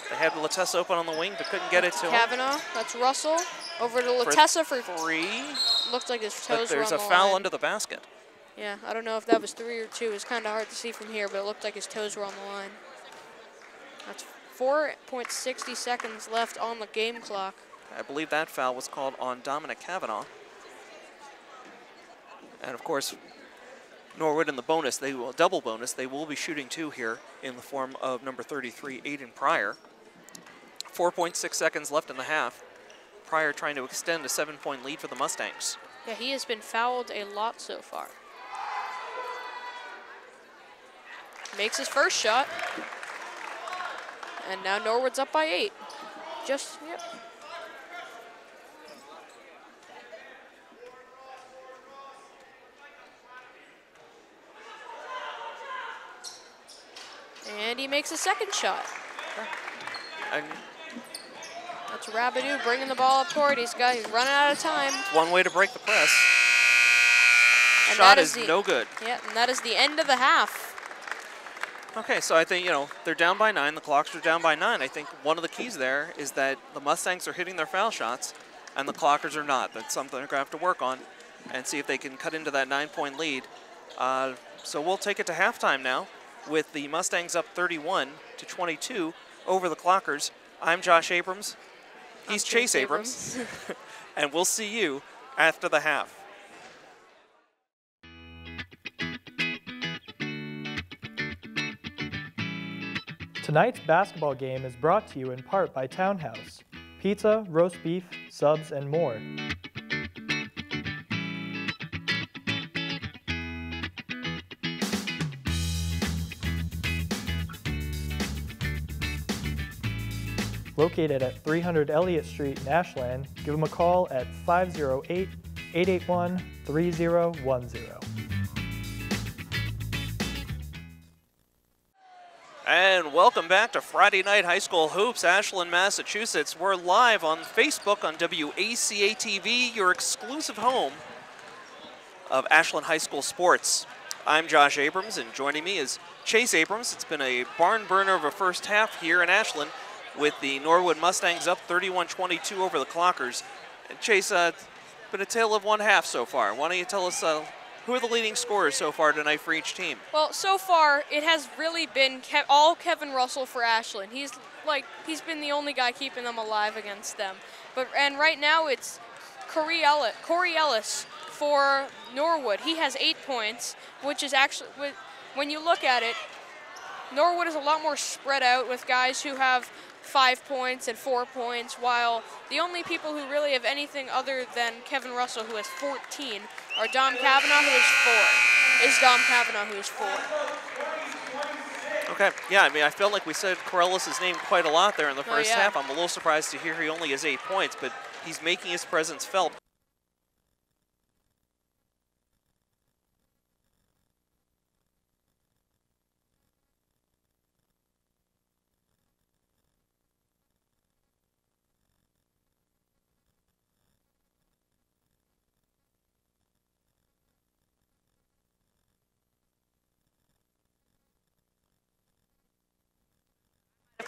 They had Latessa open on the wing, but couldn't get it to him. Cavanaugh, that's Russell. Over to Latessa for 3. Looked like his toes were on the line. There's a foul under the basket. Yeah, I don't know if that was 3 or 2. It's kind of hard to see from here, but it looked like his toes were on the line. That's 4.60 seconds left on the game clock. I believe that foul was called on Dominic Kavanaugh. And of course, Norwood in the bonus, they will double bonus. They will be shooting 2 here in the form of number 33, Aiden Pryor. 4.6 seconds left in the half. Pryor trying to extend a 7-point lead for the Mustangs. Yeah, he has been fouled a lot so far. Makes his first shot. And now Norwood's up by 8. Just, yep. And he makes a second shot. And that's Rabidou bringing the ball up court. He's running out of time. one way to break the press. And Shot is no good. Yeah, and that is the end of the half. Okay, so I think, they're down by 9. The Clockers are down by 9. I think one of the keys there is that the Mustangs are hitting their foul shots and the Clockers are not. That's something they're going to have to work on and see if they can cut into that 9-point lead. So we'll take it to halftime now with the Mustangs up 31-22 over the Clockers. I'm Josh Abrams. He's Chase Abrams. And we'll see you after the half. Tonight's basketball game is brought to you in part by Townhouse. Pizza, roast beef, subs, and more. Located at 300 Elliott Street in Ashland, give them a call at 508-881-3010. And welcome back to Friday Night High School Hoops, Ashland, Massachusetts. We're live on Facebook on WACA-TV, your exclusive home of Ashland High School sports. I'm Josh Abrams, and joining me is Chase Abrams. It's been a barn burner of a first half here in Ashland with the Norwood Mustangs up 31-22 over the Clockers. And Chase, it's been a tale of one half so far. Why don't you tell us who are the leading scorers so far tonight for each team? Well, so far it has really been all Kevin Russell for Ashland. He's been the only guy keeping them alive against them. And right now it's Corey Ellis for Norwood. He has 8 points, which is actually, when you look at it, Norwood is a lot more spread out with guys who have 5 points and 4 points, while the only people who really have anything other than Kevin Russell, who has 14, are Dom Kavanaugh, who has 4. Okay, yeah, I mean, I felt like we said Corellis' name quite a lot there in the first half. I'm a little surprised to hear he only has 8 points, but he's making his presence felt.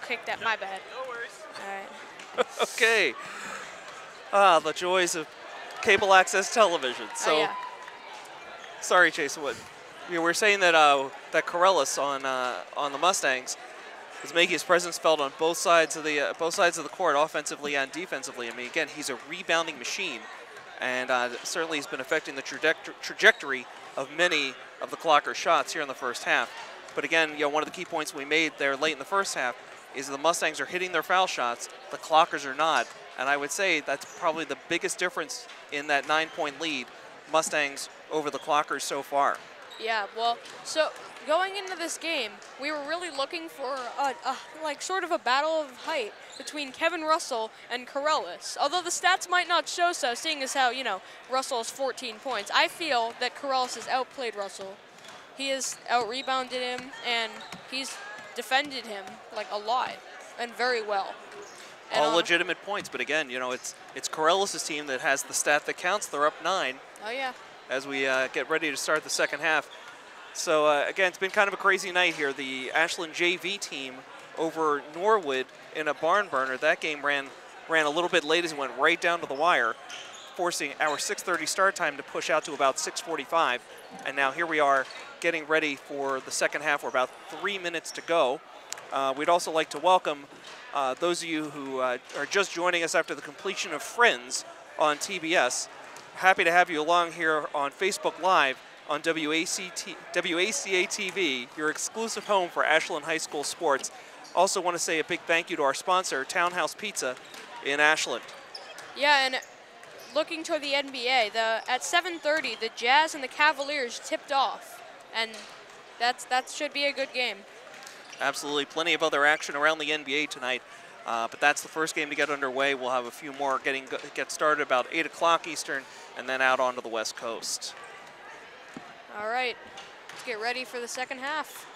Kicked that, my bad. No worries. All right. Okay. The joys of cable access television. So, yeah. Sorry, Chase. What we were saying that that Corellis on the Mustangs is making his presence felt on both sides of the court, offensively and defensively. I mean, again, he's a rebounding machine, and certainly he's been affecting the trajectory of many of the Clocker shots here in the first half. But again, one of the key points we made there late in the first half is the Mustangs are hitting their foul shots, the Clockers are not. And I would say that's probably the biggest difference in that 9-point lead, Mustangs over the Clockers so far. Yeah, well, so going into this game, we were really looking for sort of a battle of height between Kevin Russell and Corellis. Although the stats might not show so, seeing as how, Russell has 14 points. I feel that Corellis has outplayed Russell. He has out-rebounded him, and he's defended him a lot and very well. And all legitimate points, but again, it's Corellis' team that has the stat that counts. They're up 9. Oh yeah. As we get ready to start the second half. So again, it's been kind of a crazy night here. The Ashland JV team over Norwood in a barn burner. That game ran a little bit late as it went right down to the wire, forcing our 6:30 start time to push out to about 6:45. And now here we are getting ready for the second half. We're about 3 minutes to go. We'd also like to welcome those of you who are just joining us after the completion of Friends on TBS. Happy to have you along here on Facebook Live on WACA-TV, your exclusive home for Ashland High School sports. Also want to say a big thank you to our sponsor, Townhouse Pizza in Ashland. Yeah, and looking toward the NBA, at 7:30, the Jazz and the Cavaliers tipped off, and that should be a good game. Absolutely, plenty of other action around the NBA tonight, but that's the first game to get underway. We'll have a few more get started about 8 o'clock Eastern, and then out onto the West Coast. All right, let's get ready for the second half.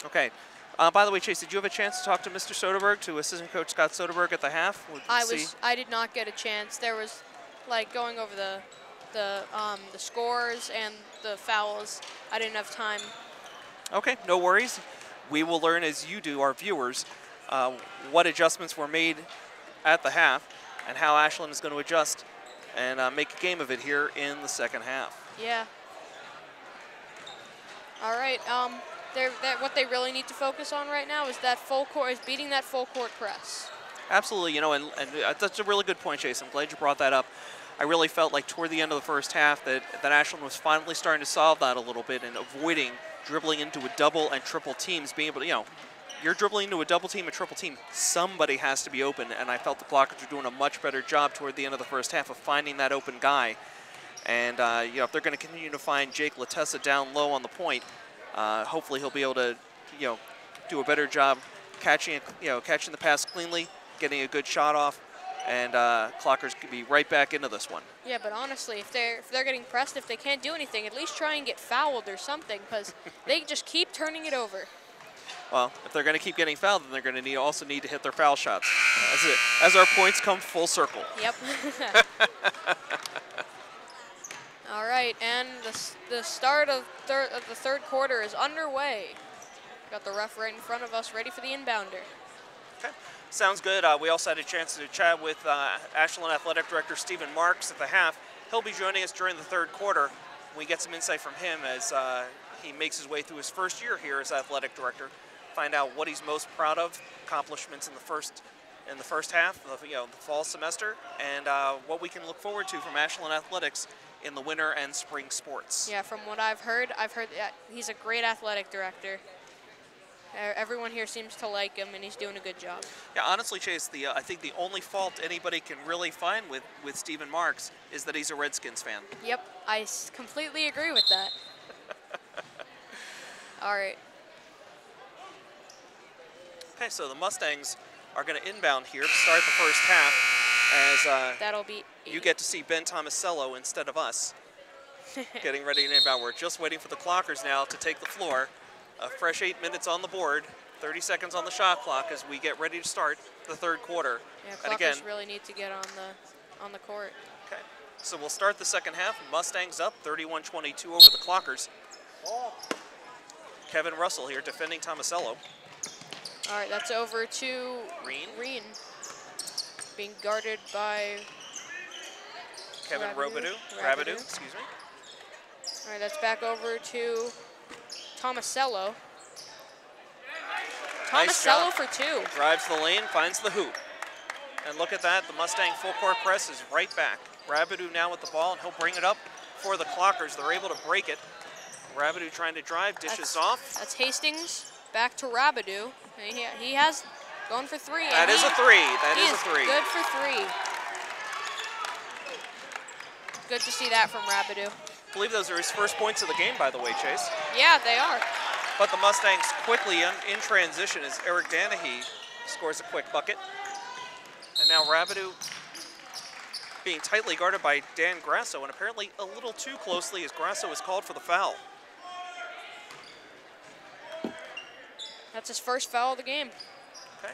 Okay. By the way, Chase, did you have a chance to talk to Mr. Soderberg, to Assistant Coach Scott Soderberg at the half? I did not get a chance. There was, like, going over the scores and the fouls. I didn't have time. Okay, no worries. We will learn as you do, our viewers, what adjustments were made at the half and how Ashland is going to adjust and make a game of it here in the second half. Yeah. All right. What they really need to focus on right now is beating that full court press. Absolutely, you know, and that's a really good point, Chase. I'm glad you brought that up. I really felt like toward the end of the first half that Ashland was finally starting to solve that a little bit and avoiding dribbling into a double and triple teams, being able to, you know, you're dribbling into a double team, a triple team, somebody has to be open, and I felt the Clockers were doing a much better job toward the end of the first half of finding that open guy. And, you know, if they're going to continue to find Jake Latessa down low on the point, hopefully he'll be able to, you know, do a better job catching the pass cleanly, getting a good shot off, and Clockers could be right back into this one. Yeah, but honestly, if they're getting pressed, if they can't do anything, at least try and get fouled or something, because they just keep turning it over. Well, if they're going to keep getting fouled, then they're going to also need to hit their foul shots as our points come full circle. Yep. All right, and the start of the third quarter is underway. Got the ref right in front of us, ready for the inbounder. Okay, sounds good. We also had a chance to chat with Ashland Athletic Director Stephen Marks at the half. He'll be joining us during the third quarter. We get some insight from him as he makes his way through his first year here as athletic director. Find out what he's most proud of, accomplishments in the first half of the fall semester, and what we can look forward to from Ashland Athletics in the winter and spring sports. Yeah, from what I've heard that he's a great athletic director. Everyone here seems to like him, and he's doing a good job. Yeah, honestly, Chase, I think the only fault anybody can really find with Stephen Marks is that he's a Redskins fan. Yep, I completely agree with that. All right. Okay, so the Mustangs are going to inbound here to start the first half, as that'll be 8. You get to see Ben Tomasello instead of us getting ready to inbound. We're just waiting for the Clockers now to take the floor. A fresh 8 minutes on the board, 30 seconds on the shot clock as we get ready to start the third quarter. Yeah, and again, Clockers really need to get on the court. Okay, so we'll start the second half. Mustangs up 31-22 over the Clockers. Kevin Russell here defending Tomasello. All right, that's over to Reen. Being guarded by Kevin Rabidou, excuse me. All right, that's back over to Tomasello. Nice Tomasello job. for 2. Drives the lane, finds the hoop. And look at that, the Mustang full court press is right back. Rabidou now with the ball, and he'll bring it up for the Clockers. They're able to break it. Rabidou trying to drive, dishes off. That's Hastings, back to Rabidou. He has going for 3. That is a 3. That is a 3. Good for 3. Good to see that from Rabidou. I believe those are his first points of the game, by the way, Chase. Yeah, they are. But the Mustangs quickly in transition as Eric Danahy scores a quick bucket. And now Rabidou being tightly guarded by Dan Grasso, and apparently a little too closely as Grasso is called for the foul. That's his first foul of the game. Okay.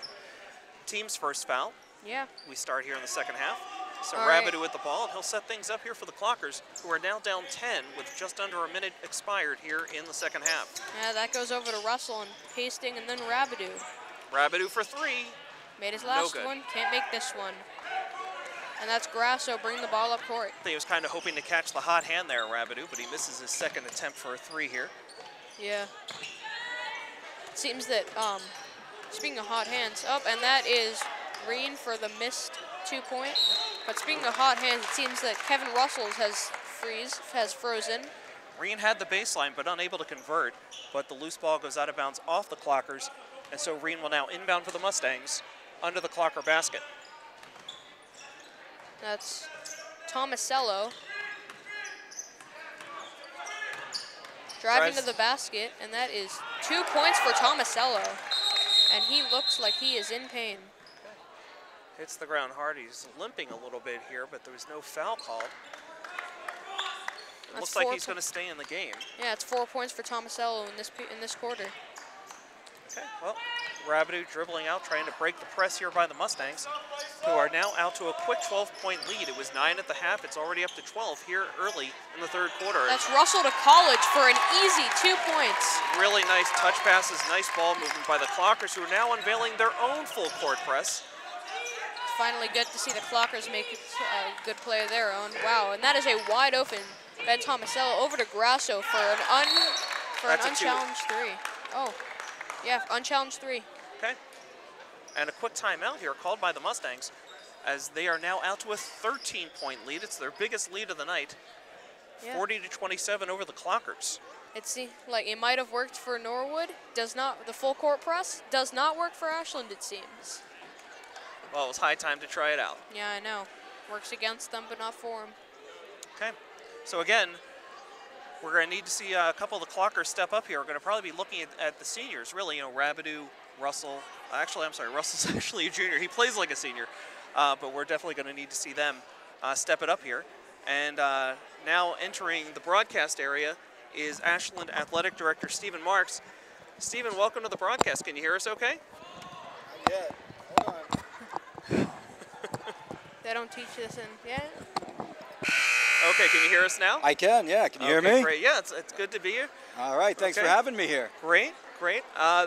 Team's first foul. Yeah. We start here in the second half. So All Rabidou right. with the ball, and he'll set things up here for the Clockers, who are now down 10 with just under a minute expired here in the second half. Yeah, that goes over to Russell and Hastings and then Rabidou. Rabidou for 3. Made his last one, can't make this one. And that's Grasso bringing the ball up court. I think he was kind of hoping to catch the hot hand there, Rabidou, but he misses his second attempt for a 3 here. Yeah. seems that, speaking of hot hands, and that is Reen for the missed 2-point. But speaking of hot hands, it seems that Kevin Russell's has frozen. Reen had the baseline, but unable to convert. But the loose ball goes out of bounds off the Clockers, and so Reen will now inbound for the Mustangs under the Clocker basket. That's Tomasello driving to the basket, and that is 2 points for Tomasello. And he looks like he is in pain. Hits the ground hard. He's limping a little bit here, but there was no foul called. It looks like he's going to stay in the game. Yeah, it's 4 points for Tomasello in this quarter. Okay, well, Rabideau dribbling out, trying to break the press here by the Mustangs, who are now out to a quick 12-point lead. It was 9 at the half. It's already up to 12 here early in the third quarter. That's Russell to College for an easy 2 points. Really nice touch passes, nice ball movement by the Clockers, who are now unveiling their own full court press. It's finally good to see the Clockers make a good play of their own. Wow, and that is a wide open Ben Tomasello over to Grasso for an unchallenged 3. Oh, yeah, unchallenged 3. Okay. And a quick timeout here called by the Mustangs, as they are now out to a 13-point lead. It's their biggest lead of the night, 40-27 over the Clockers. It's like it might have worked for Norwood. The full court press does not work for Ashland, it seems. Well, it was high time to try it out. Yeah, I know. Works against them, but not for them. Okay. So again, we're going to need to see a couple of the Clockers step up here. We're going to probably be looking at the seniors, really. You know, Rabideau, Russell. Actually, I'm sorry, Russell's actually a junior. He plays like a senior, but we're definitely going to need to see them step it up here. And now entering the broadcast area is Ashland Athletic Director Stephen Marks. Stephen, welcome to the broadcast. Can you hear us okay? Not yet. Hold on. They don't teach this in Okay, can you hear us now? I can, yeah. Can you hear me? Great, yeah, it's good to be here. All right, thanks for having me here. Great.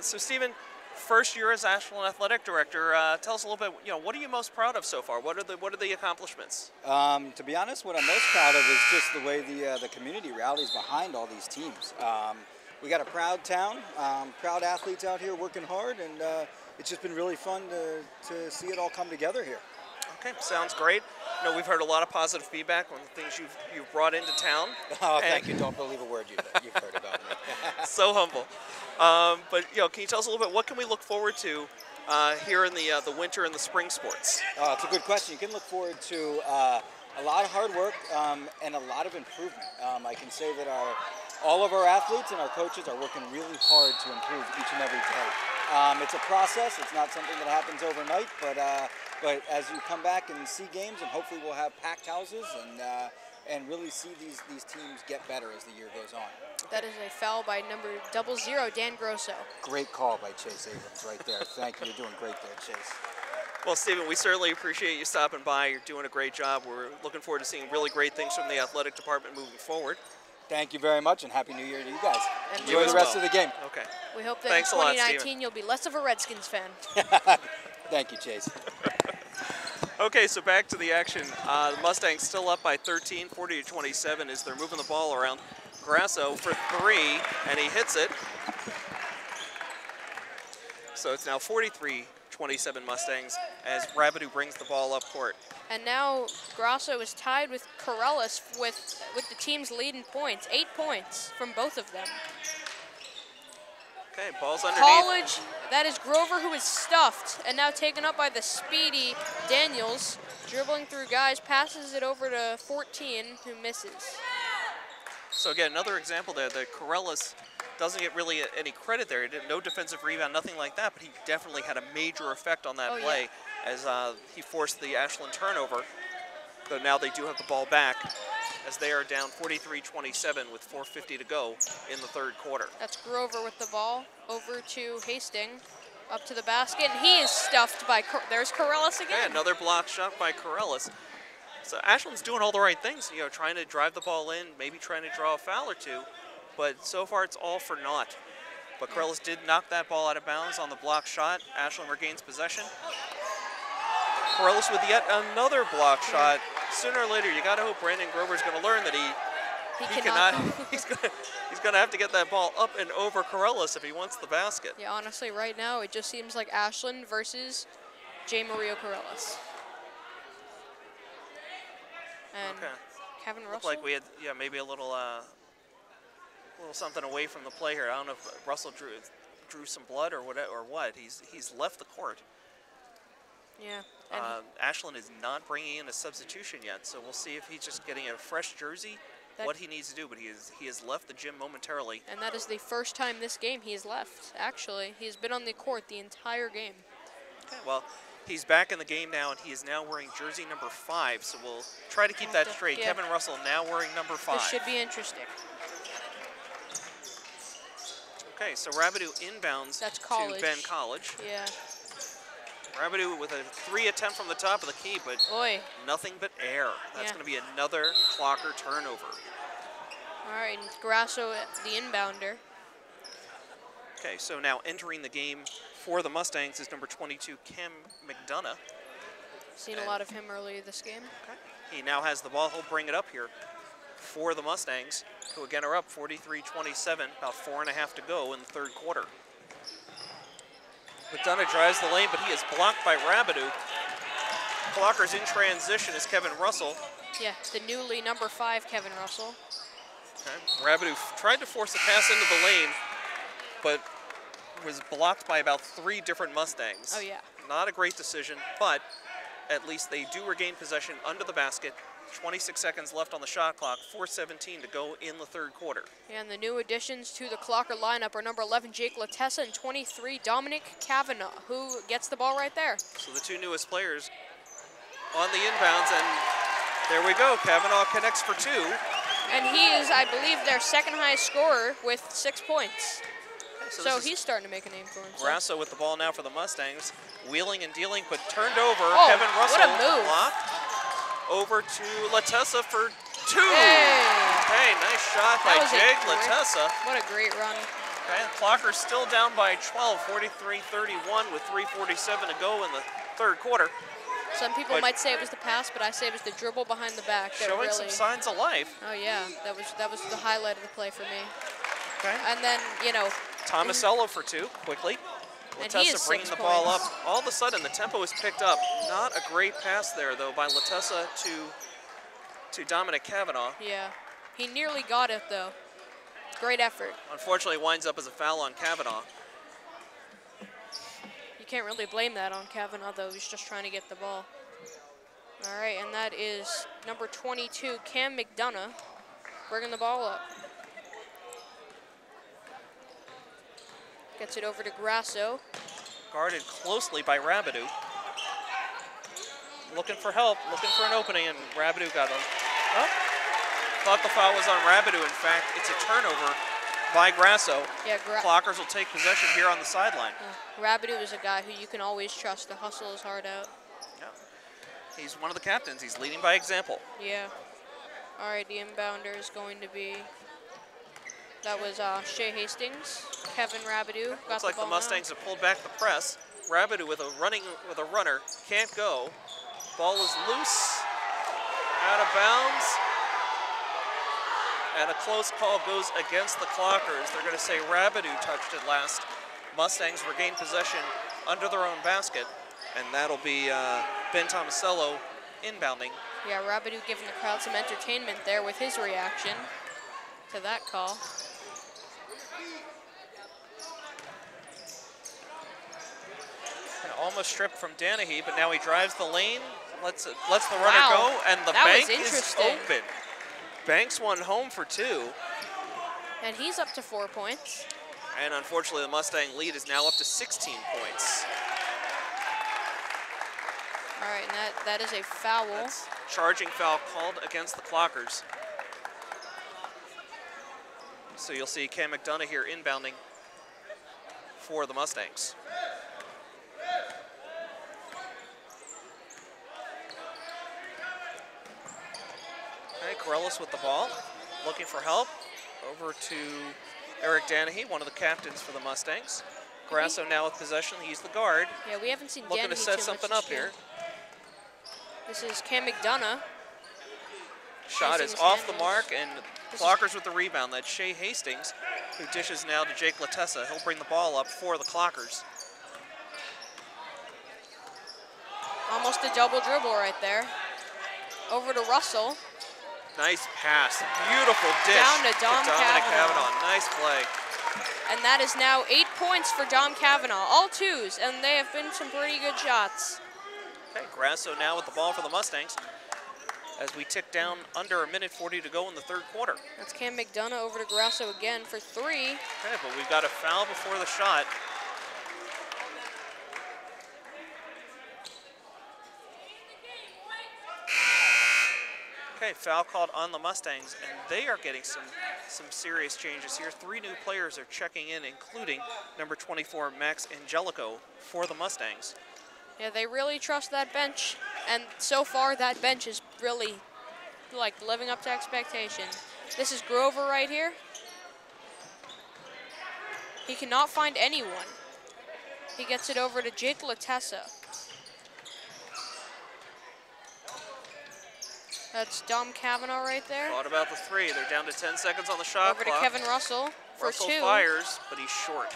So, Stephen, first year as Ashland Athletic Director, tell us a little bit, what are you most proud of so far? What are the accomplishments? To be honest, what I'm most proud of is just the way the community rallies behind all these teams. We got a proud town, proud athletes out here working hard, and it's just been really fun to see it all come together here. Okay, sounds great. We've heard a lot of positive feedback on the things you've brought into town. Oh, thank you. Don't believe a word you've heard about me. So humble. But can you tell us a little bit, what can we look forward to here in the winter and the spring sports? It's a good question. You can look forward to a lot of hard work and a lot of improvement. I can say that all of our athletes and our coaches are working really hard to improve each and every day. It's a process. It's not something that happens overnight, but as you come back and see games, and hopefully we'll have packed houses and really see these teams get better as the year goes on. That is a foul by number 00, Dan Grosso. Great call by Chase Abrams right there. Thank you. You're doing great there, Chase. Well, Stephen, we certainly appreciate you stopping by. You're doing a great job. We're looking forward to seeing really great things from the athletic department moving forward. Thank you very much, and Happy New Year to you guys. And enjoy the rest of the game. Okay. We hope that Thanks in a lot, 2019 Stephen. you'll be less of a Redskins fan. Thank you, Chase. Okay, so back to the action. The Mustangs still up by 13, 40-27 as they're moving the ball around. Grasso for 3, and he hits it. So it's now 43-27 Mustangs as Rabideau brings the ball up court. And now Grasso is tied with Corellis with the team's lead in points. 8 points from both of them. Okay, ball's underneath. College, that is Grover, who is stuffed and now taken up by the speedy Daniels. Dribbling through guys, passes it over to 14, who misses. So again, another example there that Corellis doesn't get really any credit there. He did no defensive rebound, nothing like that, but he definitely had a major effect on that play as he forced the Ashland turnover. So now they do have the ball back as they are down 43-27 with 4:50 to go in the third quarter. That's Grover with the ball over to Hastings, up to the basket, and he is stuffed by, there's Corellis again. Yeah, another block shot by Corellis. So Ashland's doing all the right things, trying to drive the ball in, maybe trying to draw a foul or two, but so far it's all for naught. But Corellis did knock that ball out of bounds on the block shot. Ashland regains possession. Corellis with yet another block shot. Sooner or later, you got to hope Brandon Grover's going to learn that he He cannot. He's gonna have to get that ball up and over Corellis if he wants the basket. Yeah, honestly, right now it just seems like Ashland versus J. Mario Corellis. And Okay. Kevin Looked Russell. like we had, yeah, maybe a little something away from the play here. I don't know if Russell drew some blood or what. He's left the court. Yeah. And Ashland is not bringing in a substitution yet, so we'll see if he's just getting a fresh jersey, what he needs to do. But he has left the gym momentarily. and that is the first time this game he has left, actually. He has been on the court the entire game. Okay, well, he's back in the game now, and he is now wearing jersey number 5, so we'll try to keep that straight. Yeah. Kevin Russell now wearing number 5. This should be interesting. Okay, so Rabideau inbounds That's to college. Ben College. Yeah. Rabideau with a 3 attempt from the top of the key, but Oy. nothing but air. That's Yeah. going to be another Clocker turnover. All right, and Grasso, the inbounder. Okay, so now entering the game for the Mustangs is number 22, Cam McDonough. Seen a lot of him earlier this game. Okay. He now has the ball. He'll bring it up here for the Mustangs, who again are up 43-27, about 4.5 to go in the third quarter. McDonough drives the lane, but he is blocked by Rabideau. Clocker's in transition is Kevin Russell. Yeah, the newly number 5 Kevin Russell. Okay. Rabideau tried to force a pass into the lane, but was blocked by about 3 different Mustangs. Oh, yeah. Not a great decision, but at least they do regain possession under the basket. 26 seconds left on the shot clock, 4:17 to go in the third quarter. And the new additions to the Clocker lineup are number 11, Jake Latessa, and 23, Dominic Kavanaugh, who gets the ball right there. So the 2 newest players on the inbounds, and there we go. Kavanaugh connects for 2. And he is, I believe, their second highest scorer with 6 points. So he's starting to make a name for himself. Grasso with the ball now for the Mustangs. Wheeling and dealing, but turned over. Oh, Kevin Russell what a move. blocked. Over to Latessa for 2. Hey. Okay, nice shot by That was a Jake great- Latessa. What a great run. Okay, Clocker's still down by 12, 43-31 with 3:47 to go in the third quarter. Some people But- might say it was the pass, but I say it was the dribble behind the back that Showing really. some signs of life. Oh yeah, that was the highlight of the play for me. Okay. And then Tomasello for 2, quickly. And he is Latessa bringing 6 the ball points. up. All of a sudden, the tempo is picked up. Not a great pass there, though, by Latessa to Dominic Kavanaugh. Yeah, he nearly got it though. Great effort. Unfortunately, winds up as a foul on Kavanaugh. You can't really blame that on Kavanaugh though. He's just trying to get the ball. All right, and that is number 22, Cam McDonough, bringing the ball up. Gets it over to Grasso. Guarded closely by Rabideau. Looking for help, looking for an opening, and Rabideau got him. Oh, thought the foul was on Rabideau. In fact, it's a turnover by Grasso. Yeah, Clockers will take possession here on the sideline. Rabideau is a guy who you can always trust to hustle his heart out. Yeah. He's one of the captains. He's leading by example. Yeah. All right, the inbounder is going to be, that was Shea Hastings. Kevin Rabideau got Looks like the ball Mustangs have pulled back the press. Rabideau with a runner, can't go. Ball is loose, out of bounds. And a close call goes against the Clockers. They're going to say Rabideau touched it last. Mustangs regain possession under their own basket, and that'll be Ben Tomasello inbounding. Yeah, Rabideau giving the crowd some entertainment there with his reaction to that call. And almost stripped from Danahy, but now he drives the lane, lets the runner go, and the that bank was is interesting. open. Banks one home for 2. And he's up to 4 points. And unfortunately, the Mustang lead is now up to 16 points. All right, and that is a foul. That's charging foul called against the Clockers. So you'll see Cam McDonough here inbounding for the Mustangs. Okay, Corellis with the ball, looking for help. Over to Eric Danahy, one of the captains for the Mustangs. Grasso now with possession. He's the guard. Yeah, we haven't seen Looking Danahy to set too something much up this here. game. This is Cam McDonough. Shot Placing is his off hand the loose. mark, and Clockers with the rebound. That's Shea Hastings, who dishes now to Jake Latessa. He'll bring the ball up for the Clockers. Almost a double dribble right there. Over to Russell. Nice pass. Beautiful dish. Down to Dom Dominic Cavanaugh. Nice play. And that is now 8 points for Dom Cavanaugh. All twos, and they have been some pretty good shots. Okay, Grasso now with the ball for the Mustangs as we tick down under 1:40 to go in the third quarter. That's Cam McDonough over to Grasso again for 3. Okay, but we've got a foul before the shot. Okay, foul called on the Mustangs, and they are getting some serious changes here. 3 new players are checking in, including number 24, Max Angelico, for the Mustangs. Yeah, they really trust that bench, and so far that bench is really like living up to expectation. This is Grover right here. He cannot find anyone. He gets it over to Jake Latessa. That's Dom Cavanaugh right there. Thought about the 3. They're down to 10 seconds on the shot Over clock. to Kevin Russell for Russell 2. fires, but he's short.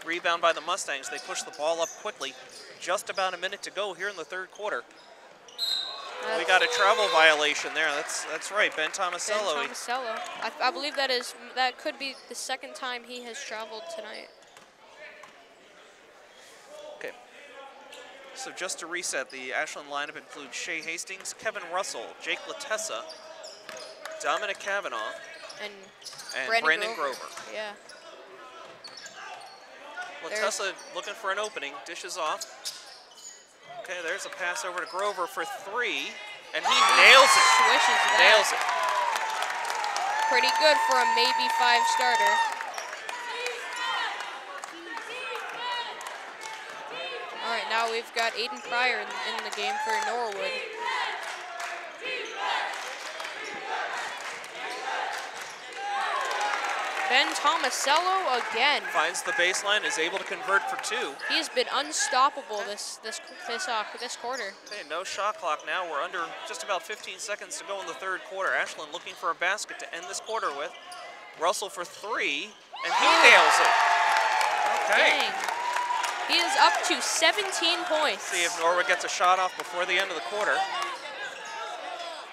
Rebound by the Mustangs. They push the ball up quickly. Just about a minute to go here in the third quarter. We got a travel violation there. That's right, Ben Tomasello. Ben Tomasello. I believe that could be the second time he has traveled tonight. Okay. So just to reset, the Ashland lineup includes Shea Hastings, Kevin Russell, Jake Latessa, Dominic Cavanaugh, and Brandon Grover. Yeah. Latessa looking for an opening, dishes off. Okay, there's a pass over to Grover for 3, and he nails it. Swishes that. Nails it. Pretty good for a maybe 5 starter. All right, now we've got Aiden Pryor in the game for Norwood. Ben Tomasello again. Finds the baseline, is able to convert for 2. He has been unstoppable this quarter. Okay, no shot clock now. We're under just about 15 seconds to go in the third quarter. Ashland looking for a basket to end this quarter with. Russell for 3, and he nails it. Okay. Dang. He is up to 17 points. See if Norwood gets a shot off before the end of the quarter.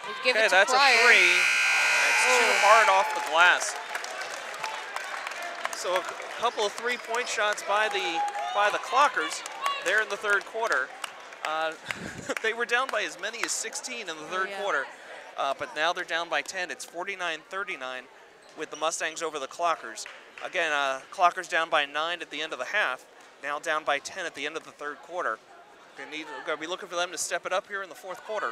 We'll give okay, it to that's Pryor. a 3. It's too hard off the glass. So a couple of 3-point shots by the Clockers there in the third quarter. They were down by as many as 16 in the third quarter, but now they're down by 10. It's 49-39 with the Mustangs over the Clockers. Again, Clockers down by 9 at the end of the half, now down by 10 at the end of the third quarter. We're going to be looking for them to step it up here in the fourth quarter,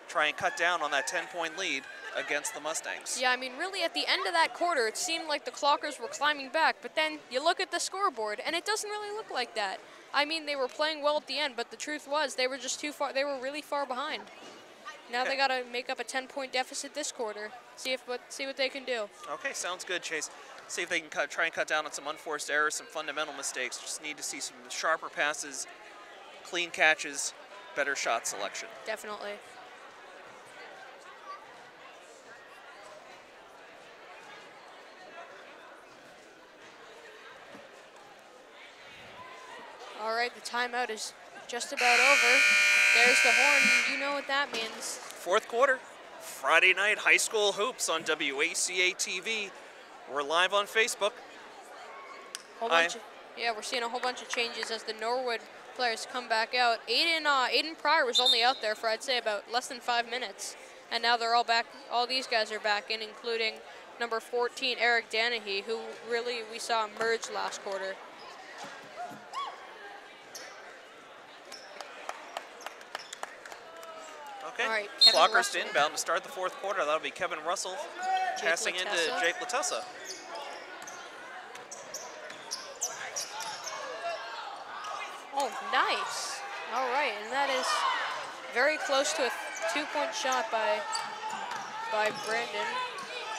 try and cut down on that 10-point lead against the Mustangs. Yeah, I mean, really at the end of that quarter, it seemed like the Clockers were climbing back, but then you look at the scoreboard, and it doesn't really look like that. I mean, they were playing well at the end, but the truth was they were just too far. They were really far behind. Now they got to make up a 10-point deficit this quarter. See what they can do. Okay, sounds good, Chase. See if they can try and cut down on some unforced errors, some fundamental mistakes. Just need to see some sharper passes, clean catches, better shot selection. Definitely. All right, the timeout is just about over. There's the horn. You know what that means. Fourth quarter, Friday night high school hoops on WACA-TV. We're live on Facebook. Yeah, we're seeing a whole bunch of changes as the Norwood players come back out. Aiden Pryor was only out there for, I'd say, about less than 5 minutes. And now they're all back. All these guys are back in, including number 14, Eric Danahy, who really we saw emerge last quarter. Okay, all right, Clockers to inbound to start the fourth quarter. That'll be Kevin Russell passing into Jake Latessa. Oh, nice. All right, and that is very close to a 2-point shot by Brandon.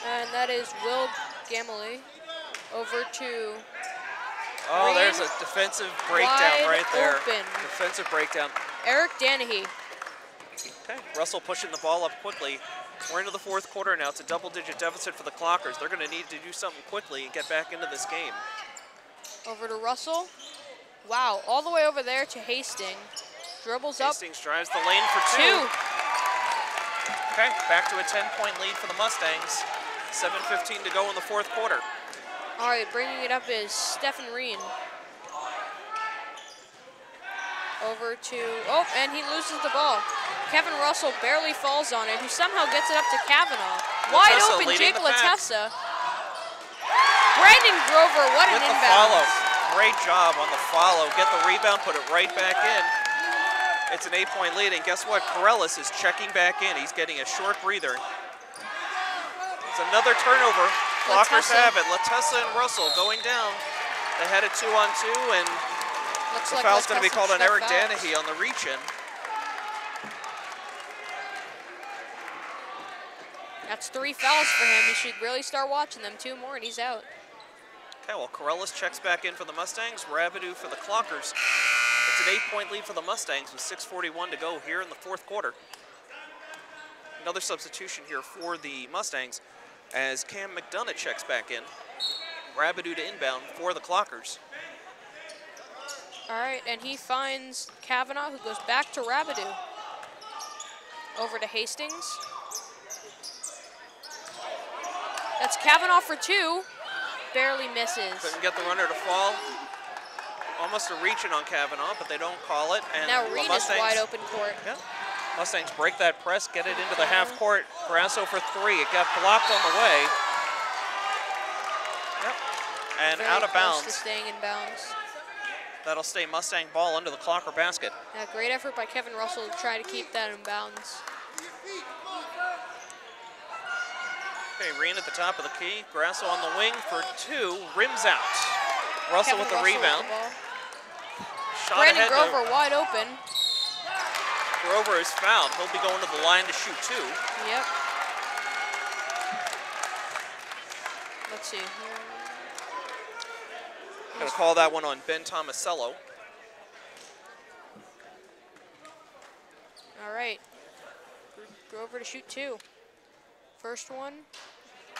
And that is Will Gamley over to Oh, there's a defensive breakdown right there. Open. Defensive breakdown. Eric Danahy. Okay, Russell pushing the ball up quickly. We're into the fourth quarter now. It's a double-digit deficit for the Clockers. They're going to need to do something quickly and get back into this game. Over to Russell. Wow, all the way over there to Hastings. Dribbles up. Hastings drives the lane for two. Okay, back to a 10-point lead for the Mustangs. 7:15 to go in the fourth quarter. All right, bringing it up is Stephen Reen. Over to, oh, and he loses the ball. Kevin Russell barely falls on it, who somehow gets it up to Kavanaugh. Wide open, Jake Latessa. Brandon Grover, what an inbound. Follow. Great job on the follow. Get the rebound, put it right back in. It's an 8-point lead, and guess what? Corellis is checking back in. He's getting a short breather. It's another turnover. Clockers have it. Latessa and Russell going down. They had a 2-on-2, and the foul's going to be called on Eric Danahy on the reach-in. That's 3 fouls for him. He should really start watching them. 2 more, and he's out. Okay, well, Corellis checks back in for the Mustangs. Rabideau for the Clockers. It's an 8-point lead for the Mustangs with 6:41 to go here in the fourth quarter. Another substitution here for the Mustangs as Cam McDonough checks back in. Rabideau to inbound for the Clockers. All right, and he finds Kavanaugh, who goes back to Rabideau. Over to Hastings. That's Kavanaugh for 2. Barely misses. Couldn't get the runner to fall. Almost a reach-in on Kavanaugh, but they don't call it. And now Reed is wide open court. Yeah. Mustangs break that press, get it into the half court. Grasso for 3. It got blocked on the way. Yep. And very out of bounds. To staying in bounds. That'll stay Mustang ball under the Clocker basket. Yeah, great effort by Kevin Russell to try to keep that in bounds. Okay, Reen at the top of the key. Grasso on the wing for 2. Rims out. Russell with the rebound. Shot Brandon ahead Grover wide open. Grover is fouled. He'll be going to the line to shoot 2. Yep. Let's see. I'm going to call that one on Ben Tomasello. All right. Grover to shoot 2. First one.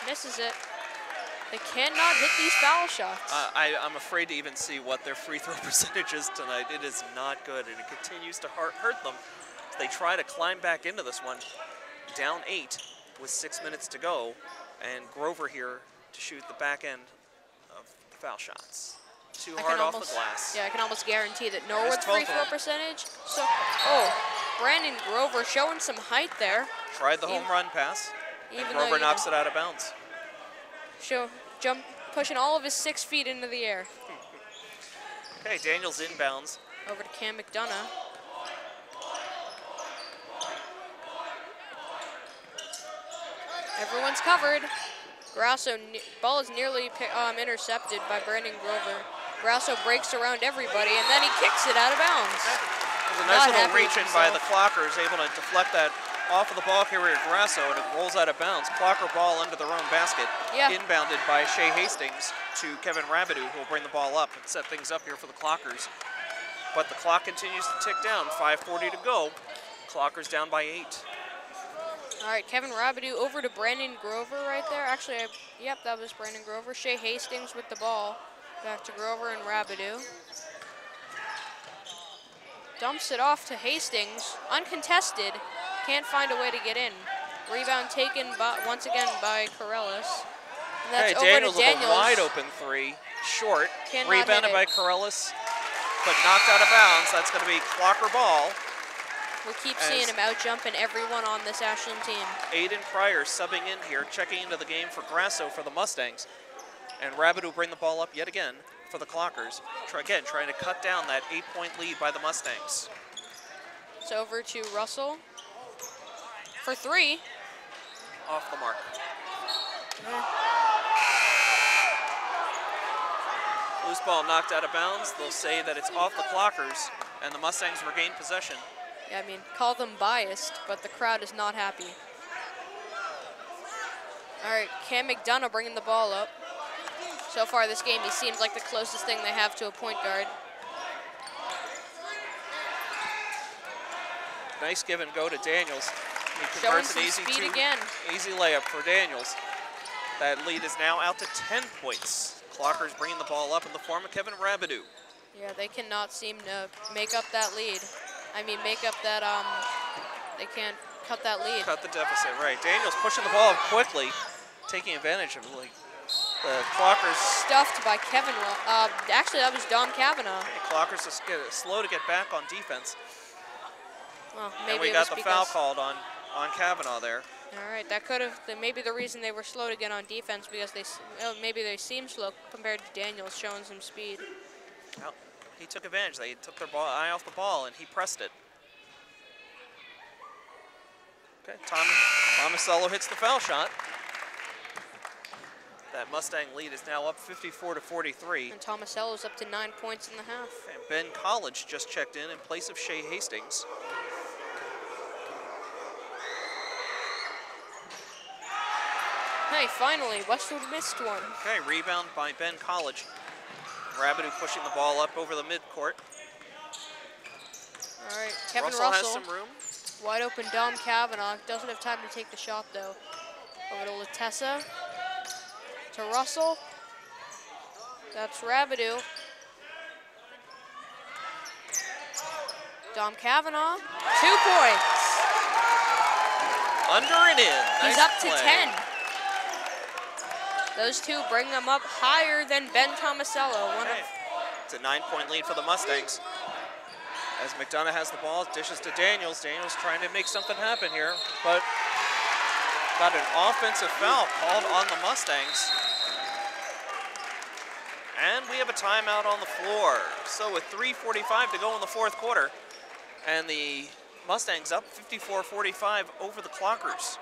Misses it. They cannot hit these foul shots. I'm afraid to even see what their free throw percentage is tonight. It is not good, and it continues to hurt them. As they try to climb back into this one. Down 8 with 6 minutes to go, and Grover here to shoot the back end of the foul shots. Too hard off the glass. Yeah, I can almost guarantee that Norwood's free throw percentage. So, oh, Brandon Grover showing some height there. Tried the home run pass, and Grover knocks it out of bounds. Pushing all of his 6 feet into the air. Okay, Daniels inbounds. Over to Cam McDonough. Everyone's covered. Grasso, ball is nearly intercepted by Brandon Grover. Grasso breaks around everybody, and then he kicks it out of bounds. There's a nice little reach-in by the Clockers, able to deflect that off of the ball carrier Grasso, and it rolls out of bounds. Clocker ball under their own basket. Yeah. Inbounded by Shea Hastings to Kevin Rabideau, who will bring the ball up and set things up here for the Clockers. But the clock continues to tick down. 5:40 to go. Clockers down by 8. All right, Kevin Rabideau over to Brandon Grover right there. Actually, yep, that was Brandon Grover. Shea Hastings with the ball. Back to Grover and Rabideau. Dumps it off to Hastings. Uncontested. Can't find a way to get in. Rebound taken once again by Corellis. And that's over Daniels to Daniels. With a wide open 3. Short. Cannot Rebounded by Corellis, but knocked out of bounds. That's going to be Clocker ball. We keep seeing him out-jumping everyone on this Ashland team. Aiden Pryor subbing in here, checking into the game for Grasso for the Mustangs. And Rabideau will bring the ball up yet again for the Clockers. Again, trying to cut down that 8-point lead by the Mustangs. It's over to Russell for 3. Off the mark. Loose ball knocked out of bounds. They'll say that it's off the Clockers, and the Mustangs regain possession. Yeah, I mean, call them biased, but the crowd is not happy. All right, Cam McDonough bringing the ball up. So far this game, he seems like the closest thing they have to a point guard. Nice give and go to Daniels. He Showing converts some an easy speed again. easy layup for Daniels. That lead is now out to 10 points. Clockers bringing the ball up in the form of Kevin Rabideau. Yeah, they cannot seem to make up that lead. I mean, make up that, they can't cut that lead. Cut the deficit, right. Daniels pushing the ball up quickly, taking advantage of the Clockers. Stuffed by Kevin, actually that was Dom Kavanaugh. Clockers are slow to get back on defense. Well, maybe and we got the foul called on Kavanaugh there. All right, that could have, maybe the reason they were slow to get on defense because maybe they seem slow compared to Daniels showing some speed. Well, he took advantage. They took their eye off the ball and he pressed it. Okay, Tomasello hits the foul shot. That Mustang lead is now up 54-43. And Tomasello's up to 9 points in the half. And Ben College just checked in place of Shea Hastings. Hey, finally, Westwood missed one. Okay, rebound by Ben College. Rabideau pushing the ball up over the midcourt. All right, Kevin Russell Russell has some room. Wide open Dom Kavanaugh. Doesn't have time to take the shot, though. Over to Latessa. To Russell. That's Rabideau. Dom Kavanaugh, 2 points. Under and in. He's Nice up to play. 10. Those two bring them up higher than Ben Tomasello. It's a 9-point lead for the Mustangs. As McDonough has the ball, dishes to Daniels. Daniels trying to make something happen here, but got an offensive foul called on the Mustangs. And we have a timeout on the floor. So with 3:45 to go in the fourth quarter, and the Mustangs up 54-45 over the Clockers.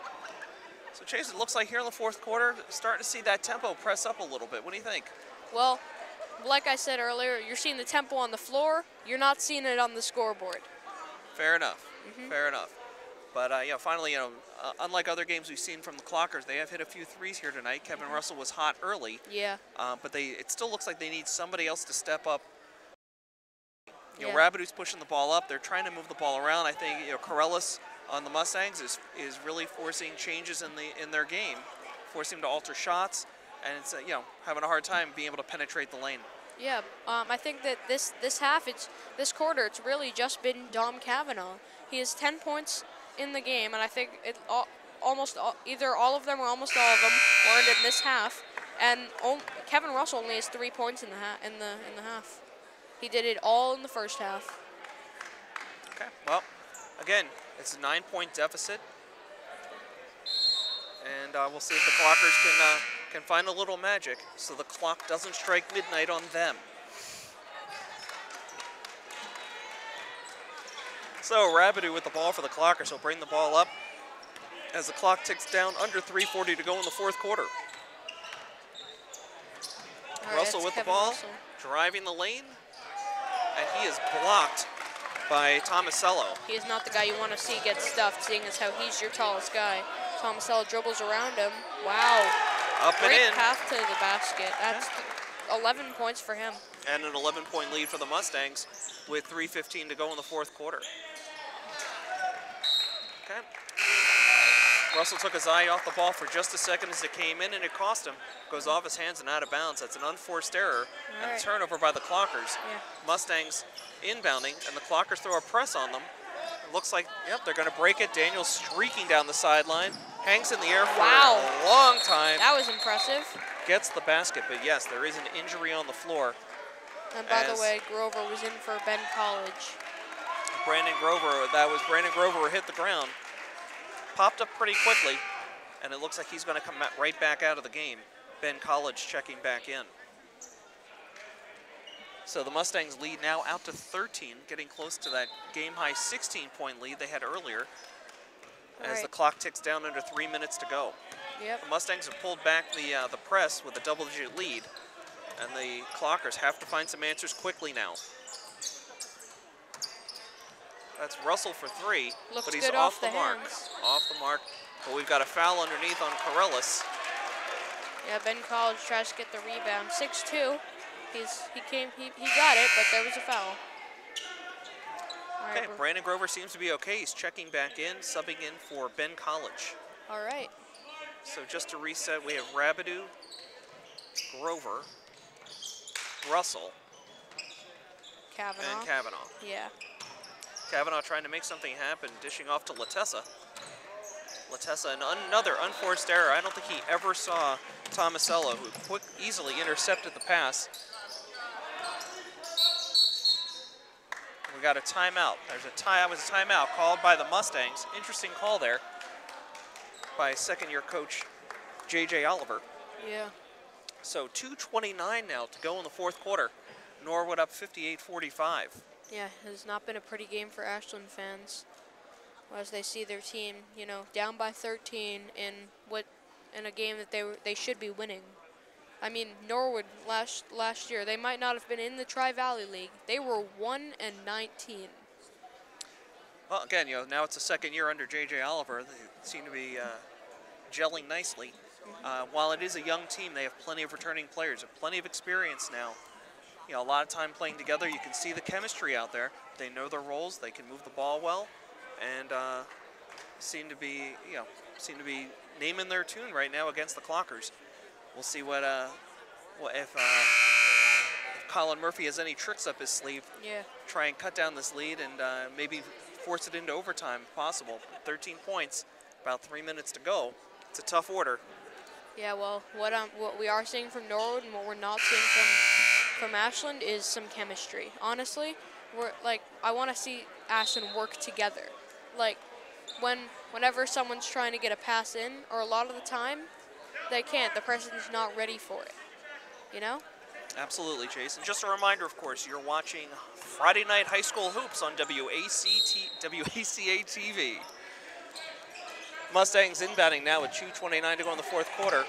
So Chase, it looks like here in the fourth quarter, starting to see that tempo press up a little bit. What do you think? Well, like I said earlier, you're seeing the tempo on the floor. You're not seeing it on the scoreboard. Fair enough. Fair enough. But finally, unlike other games we've seen from the Clockers, they have hit a few threes here tonight. Kevin Russell was hot early. Yeah. But it still looks like they need somebody else to step up. You know, Yeah. Rabideau's pushing the ball up. They're trying to move the ball around. I think Corellis on the Mustangs is really forcing changes in their game, forcing them to alter shots, and it's having a hard time being able to penetrate the lane. Yeah, I think that this half, this quarter, it's really just been Dom Kavanaugh. He has 10 points in the game, and I think either all of them or almost all of them were earned in this half. And Kevin Russell only has 3 points in the half. He did it all in the first half. Okay. Well, again, it's a 9-point deficit, and we'll see if the Clockers can find a little magic so the clock doesn't strike midnight on them. So Rabideau with the ball for the Clockers. He'll bring the ball up as the clock ticks down, under 3:40 to go in the fourth quarter. All right, Russell with the Kevin ball, Russell. driving the lane, and he is blocked by Tomasello. He is not the guy you want to see get stuffed, seeing as how he's your tallest guy. Tomasello dribbles around him. Wow. Up and Great in. path to the basket. That's 11 points for him. And an 11-point lead for the Mustangs with 3:15 to go in the fourth quarter. Okay. Russell took his eye off the ball for just a second as it came in, and it cost him. Goes off his hands and out of bounds. That's an unforced error and a turnover by the Clockers. Yeah. Mustangs inbounding, and the Clockers throw a press on them. It looks like, yep, they're going to break it. Daniels streaking down the sideline, hangs in the air for a long time. That was impressive. Gets the basket, but yes, there is an injury on the floor. And by the way, Grover was in for Ben College. Brandon Grover who hit the ground. Popped up pretty quickly, and it looks like he's going to come right back out of the game. Ben College checking back in. So the Mustangs lead now out to 13, getting close to that game-high 16-point lead they had earlier as the clock ticks down under 3 minutes to go. Yep. The Mustangs have pulled back the press with a double-digit lead, and the Clockers have to find some answers quickly now. That's Russell for 3, but he's off the mark. Off the mark, but we've got a foul underneath on Corellis. Yeah, Ben College tries to get the rebound. 6'2". He got it, but there was a foul. All Okay, Brandon Grover seems to be okay. He's checking back in, subbing in for Ben College. All right. So just to reset, we have Rabideau, Grover, Russell, Kavanaugh. and Kavanaugh. Yeah. Kavanaugh trying to make something happen, dishing off to Latessa. Latessa, another unforced error. I don't think he ever saw Tomasello, who easily intercepted the pass. We got a timeout. That was a timeout called by the Mustangs. Interesting call there by second-year coach J.J. Oliver. Yeah. So 2:29 now to go in the fourth quarter. Norwood up 58-45. Yeah, it has not been a pretty game for Ashland fans, as they see their team, you know, down by 13 in a game that they should be winning. I mean, Norwood last year, they might not have been in the Tri-Valley League. They were 1-19. Well, again, you know, now it's the second year under J.J. Oliver. They seem to be gelling nicely. While it is a young team, they have plenty of returning players, have plenty of experience now. You know, a lot of time playing together. You can see the chemistry out there. They know their roles. They can move the ball well, and seem to be naming their tune right now against the Clockers. We'll see if Colin Murphy has any tricks up his sleeve. Yeah. Try and cut down this lead and maybe force it into overtime if possible. 13 points, about 3 minutes to go. It's a tough order. Yeah, well, what we are seeing from Norwood and what we're not seeing from Ashland is some chemistry. Honestly, I want to see Ashland work together. Like, whenever someone's trying to get a pass in, or a lot of the time, they can't. The person's not ready for it. You know? Absolutely, Chase. And just a reminder, of course, you're watching Friday Night High School Hoops on WACA-TV. Mustangs inbounding now with 2:29 to go in the fourth quarter.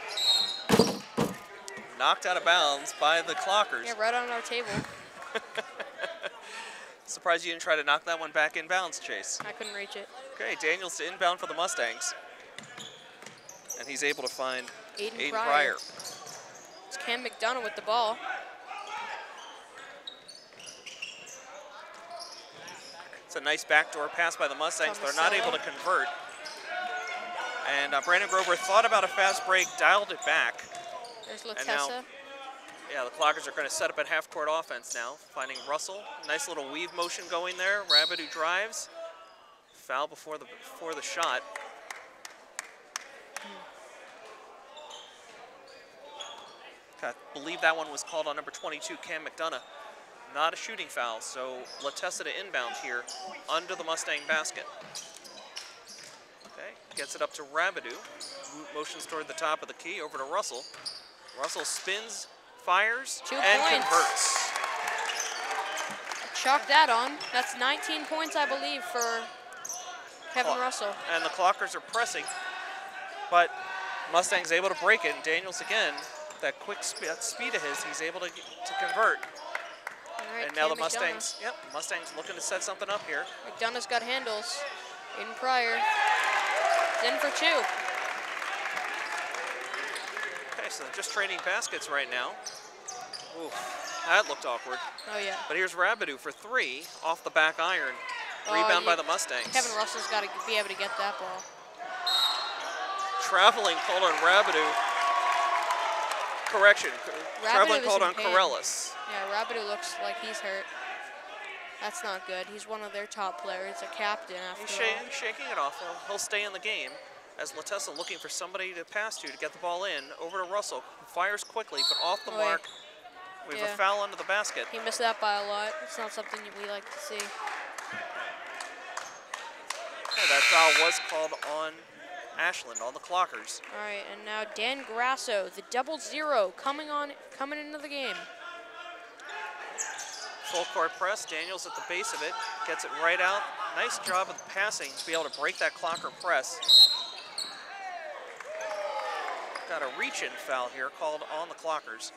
Knocked out of bounds by the Clockers. Yeah, right on our table. Surprised you didn't try to knock that one back in bounds, Chase. I couldn't reach it. Okay, Daniels to inbound for the Mustangs. And he's able to find Aiden Pryor. Pryor. It's Cam McDonough with the ball. It's a nice backdoor pass by the Mustangs. They're not able to convert. And Brandon Grover thought about a fast break, dialed it back. There's And Latessa. now, yeah, the Clockers are going to set up at half-court offense now, finding Russell. Nice little weave motion going there. Rabideau drives. Foul before the shot. I believe that one was called on number 22, Cam McDonough. Not a shooting foul, so Latessa to inbound here under the Mustang basket. Okay, gets it up to Rabideau. Motions toward the top of the key, over to Russell. Russell spins, fires, 2 and points. converts. Chalk that on. That's 19 points, I believe, for Kevin Russell. And the Clockers are pressing, but Mustang's able to break it. And Daniels again, that quick that speed of his, he's able to convert. All right, And now Cam the Mustangs, Mustangs looking to set something up here. McDonough's got handles. Aiden Pryor. In for 2. Okay, so they're just trading baskets right now. Oof, that looked awkward. Oh, yeah. But here's Rabideau for 3 off the back iron. Rebound by the Mustangs. Kevin Russell's got to be able to get that ball. Traveling called on Rabideau. Correction. Traveling called on Corellis. Yeah, Rabideau looks like he's hurt. That's not good. He's one of their top players, a captain after all. He's shaking it off. He'll stay in the game as Latessa looking for somebody to pass to get the ball in. Over to Russell, who fires quickly, but off the mark. We have a foul under the basket. He missed that by a lot. It's not something we like to see. Yeah, that foul was called on Ashland, on the Clockers. All right, and now Dan Grasso, the 0-0 coming into the game. Full court press, Daniels at the base of it, gets it right out. Nice job of the passing to be able to break that Clocker press. Got a reach-in foul here called on the Clockers.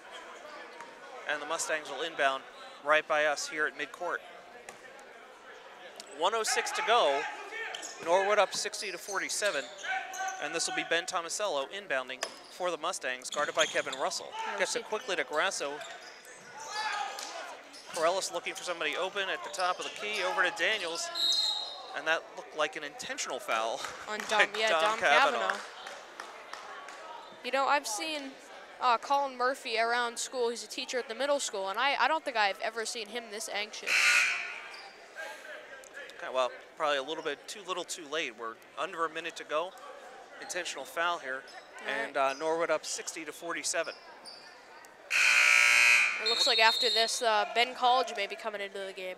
And the Mustangs will inbound right by us here at midcourt. 1:06 to go. Norwood up 60-47. And this will be Ben Tomasello inbounding for the Mustangs, guarded by Kevin Russell. Gets it quickly to Grasso. Corellis looking for somebody open at the top of the key, over to Daniels. And that looked like an intentional foul On by Dom Cavanaugh. You know, I've seen Colin Murphy around school. He's a teacher at the middle school, and I don't think I've ever seen him this anxious. Okay, well, probably a little bit too little too late. We're under a minute to go. Intentional foul here. All And Norwood up 60-47. It looks like after this, Ben College may be coming into the game.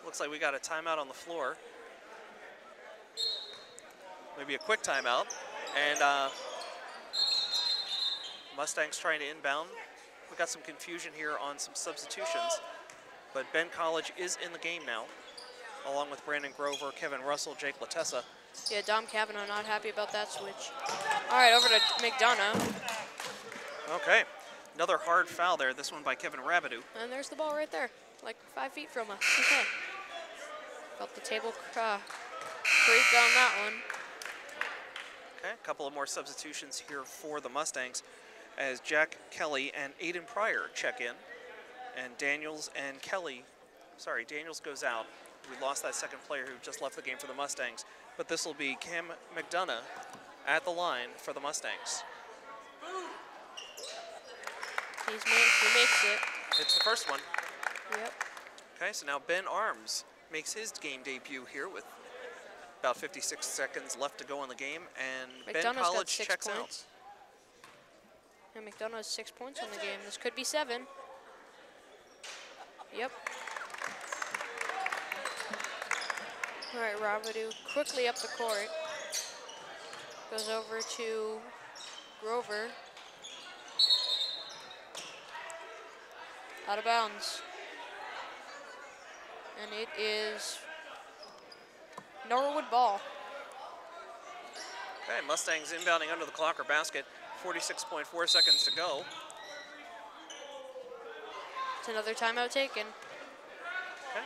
Looks like we got a timeout on the floor. Maybe a quick timeout. And Mustangs trying to inbound. We got some confusion here on some substitutions. But Ben College is in the game now, along with Brandon Grover, Kevin Russell, Jake Latessa. Yeah, Dom Cavanaugh not happy about that switch. All right, over to McDonough. Okay, another hard foul there, this one by Kevin Rabideau. And there's the ball right there, like 5 feet from us. Felt the table creak on that one. Okay, a couple of more substitutions here for the Mustangs as Jack Kelly and Aiden Pryor check in. And Daniels and Kelly, sorry, Daniels goes out. We lost that second player who just left the game for the Mustangs. But this will be Cam McDonough at the line for the Mustangs. He makes it. It's the first one. Yep. Okay, so now Ben Arms makes his game debut here with about 56 seconds left to go in the game, and Ben McDonough's College got 6 checks points. And McDonough has 6 points on the game. This could be 7. Yep. All right, Rabideau quickly up the court. Goes over to Grover. Out of bounds. And it is Norwood ball. Okay, Mustangs inbounding under the clock or basket. 46.4 seconds to go. It's another timeout taken. Okay.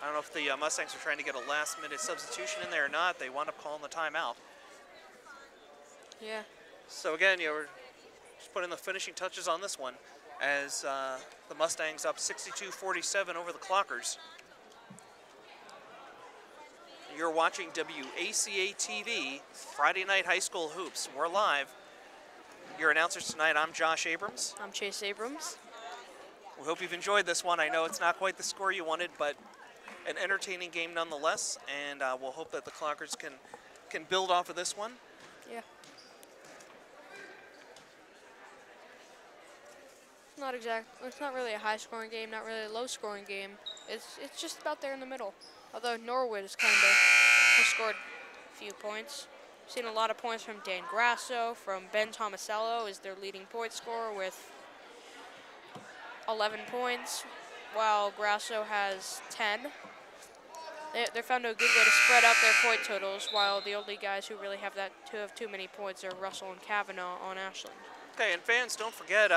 I don't know if the Mustangs are trying to get a last-minute substitution in there or not. They wound up calling the timeout. Yeah. So again, we're just putting the finishing touches on this one as the Mustangs up 62-47 over the Clockers. You're watching WACA-TV, Friday Night High School Hoops. We're live. Your announcers tonight, I'm Josh Abrams. I'm Chase Abrams. We hope you've enjoyed this one. I know it's not quite the score you wanted, but an entertaining game nonetheless, and we'll hope that the Clockers can build off of this one. Yeah. It's not really a high-scoring game, not really a low-scoring game. It's just about there in the middle. Although Norwood has scored a few points. Seen a lot of points from Dan Grasso, from Ben Tomasello is their leading point scorer with 11 points, while Grasso has 10. They found a good way to spread out their point totals, while the only guys who really have too many points are Russell and Kavanaugh on Ashland. Okay, and fans, don't forget,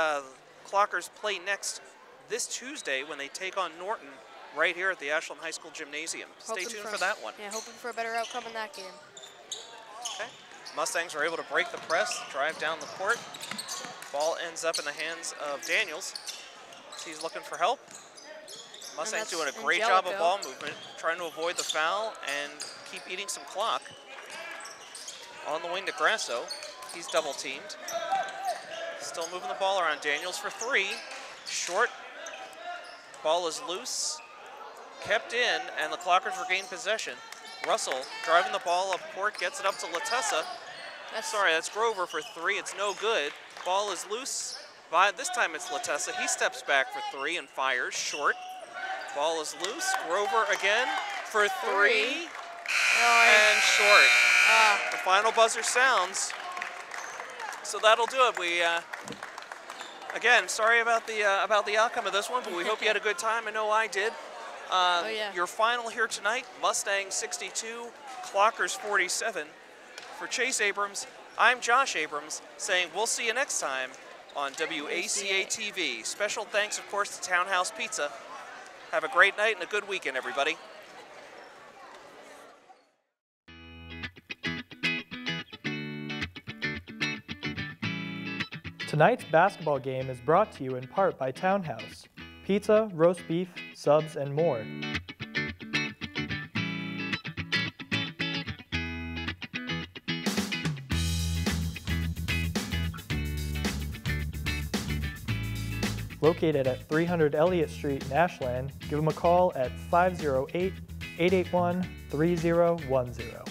Clockers play next this Tuesday when they take on Norton right here at the Ashland High School Gymnasium. Stay tuned for that one. Yeah, hoping for a better outcome in that game. Okay, Mustangs are able to break the press, drive down the court. Ball ends up in the hands of Daniels. He's looking for help. Mustangs doing a great job of ball movement, trying to avoid the foul and keep eating some clock. On the wing to Grasso. He's double teamed. Still moving the ball around. Daniels for 3. Short. Ball is loose. Kept in, and the Clockers regain possession. Russell driving the ball up court, gets it up to Latessa. That's Grover for 3. It's no good. Ball is loose. This time it's Latessa. He steps back for 3 and fires short. Ball is loose. Grover again for 3 and short. The final buzzer sounds. So that'll do it. We again, sorry about the outcome of this one, but we hope you had a good time. I know I did. Your final here tonight: Mustangs 62, Clockers 47. For Chase Abrams, I'm Josh Abrams saying we'll see you next time on WACA-TV. Special thanks, of course, to Townhouse Pizza. Have a great night and a good weekend, everybody. Tonight's basketball game is brought to you in part by Townhouse. Pizza, roast beef, subs, and more. Located at 300 Elliott Street in Ashland, give them a call at 508-881-3010.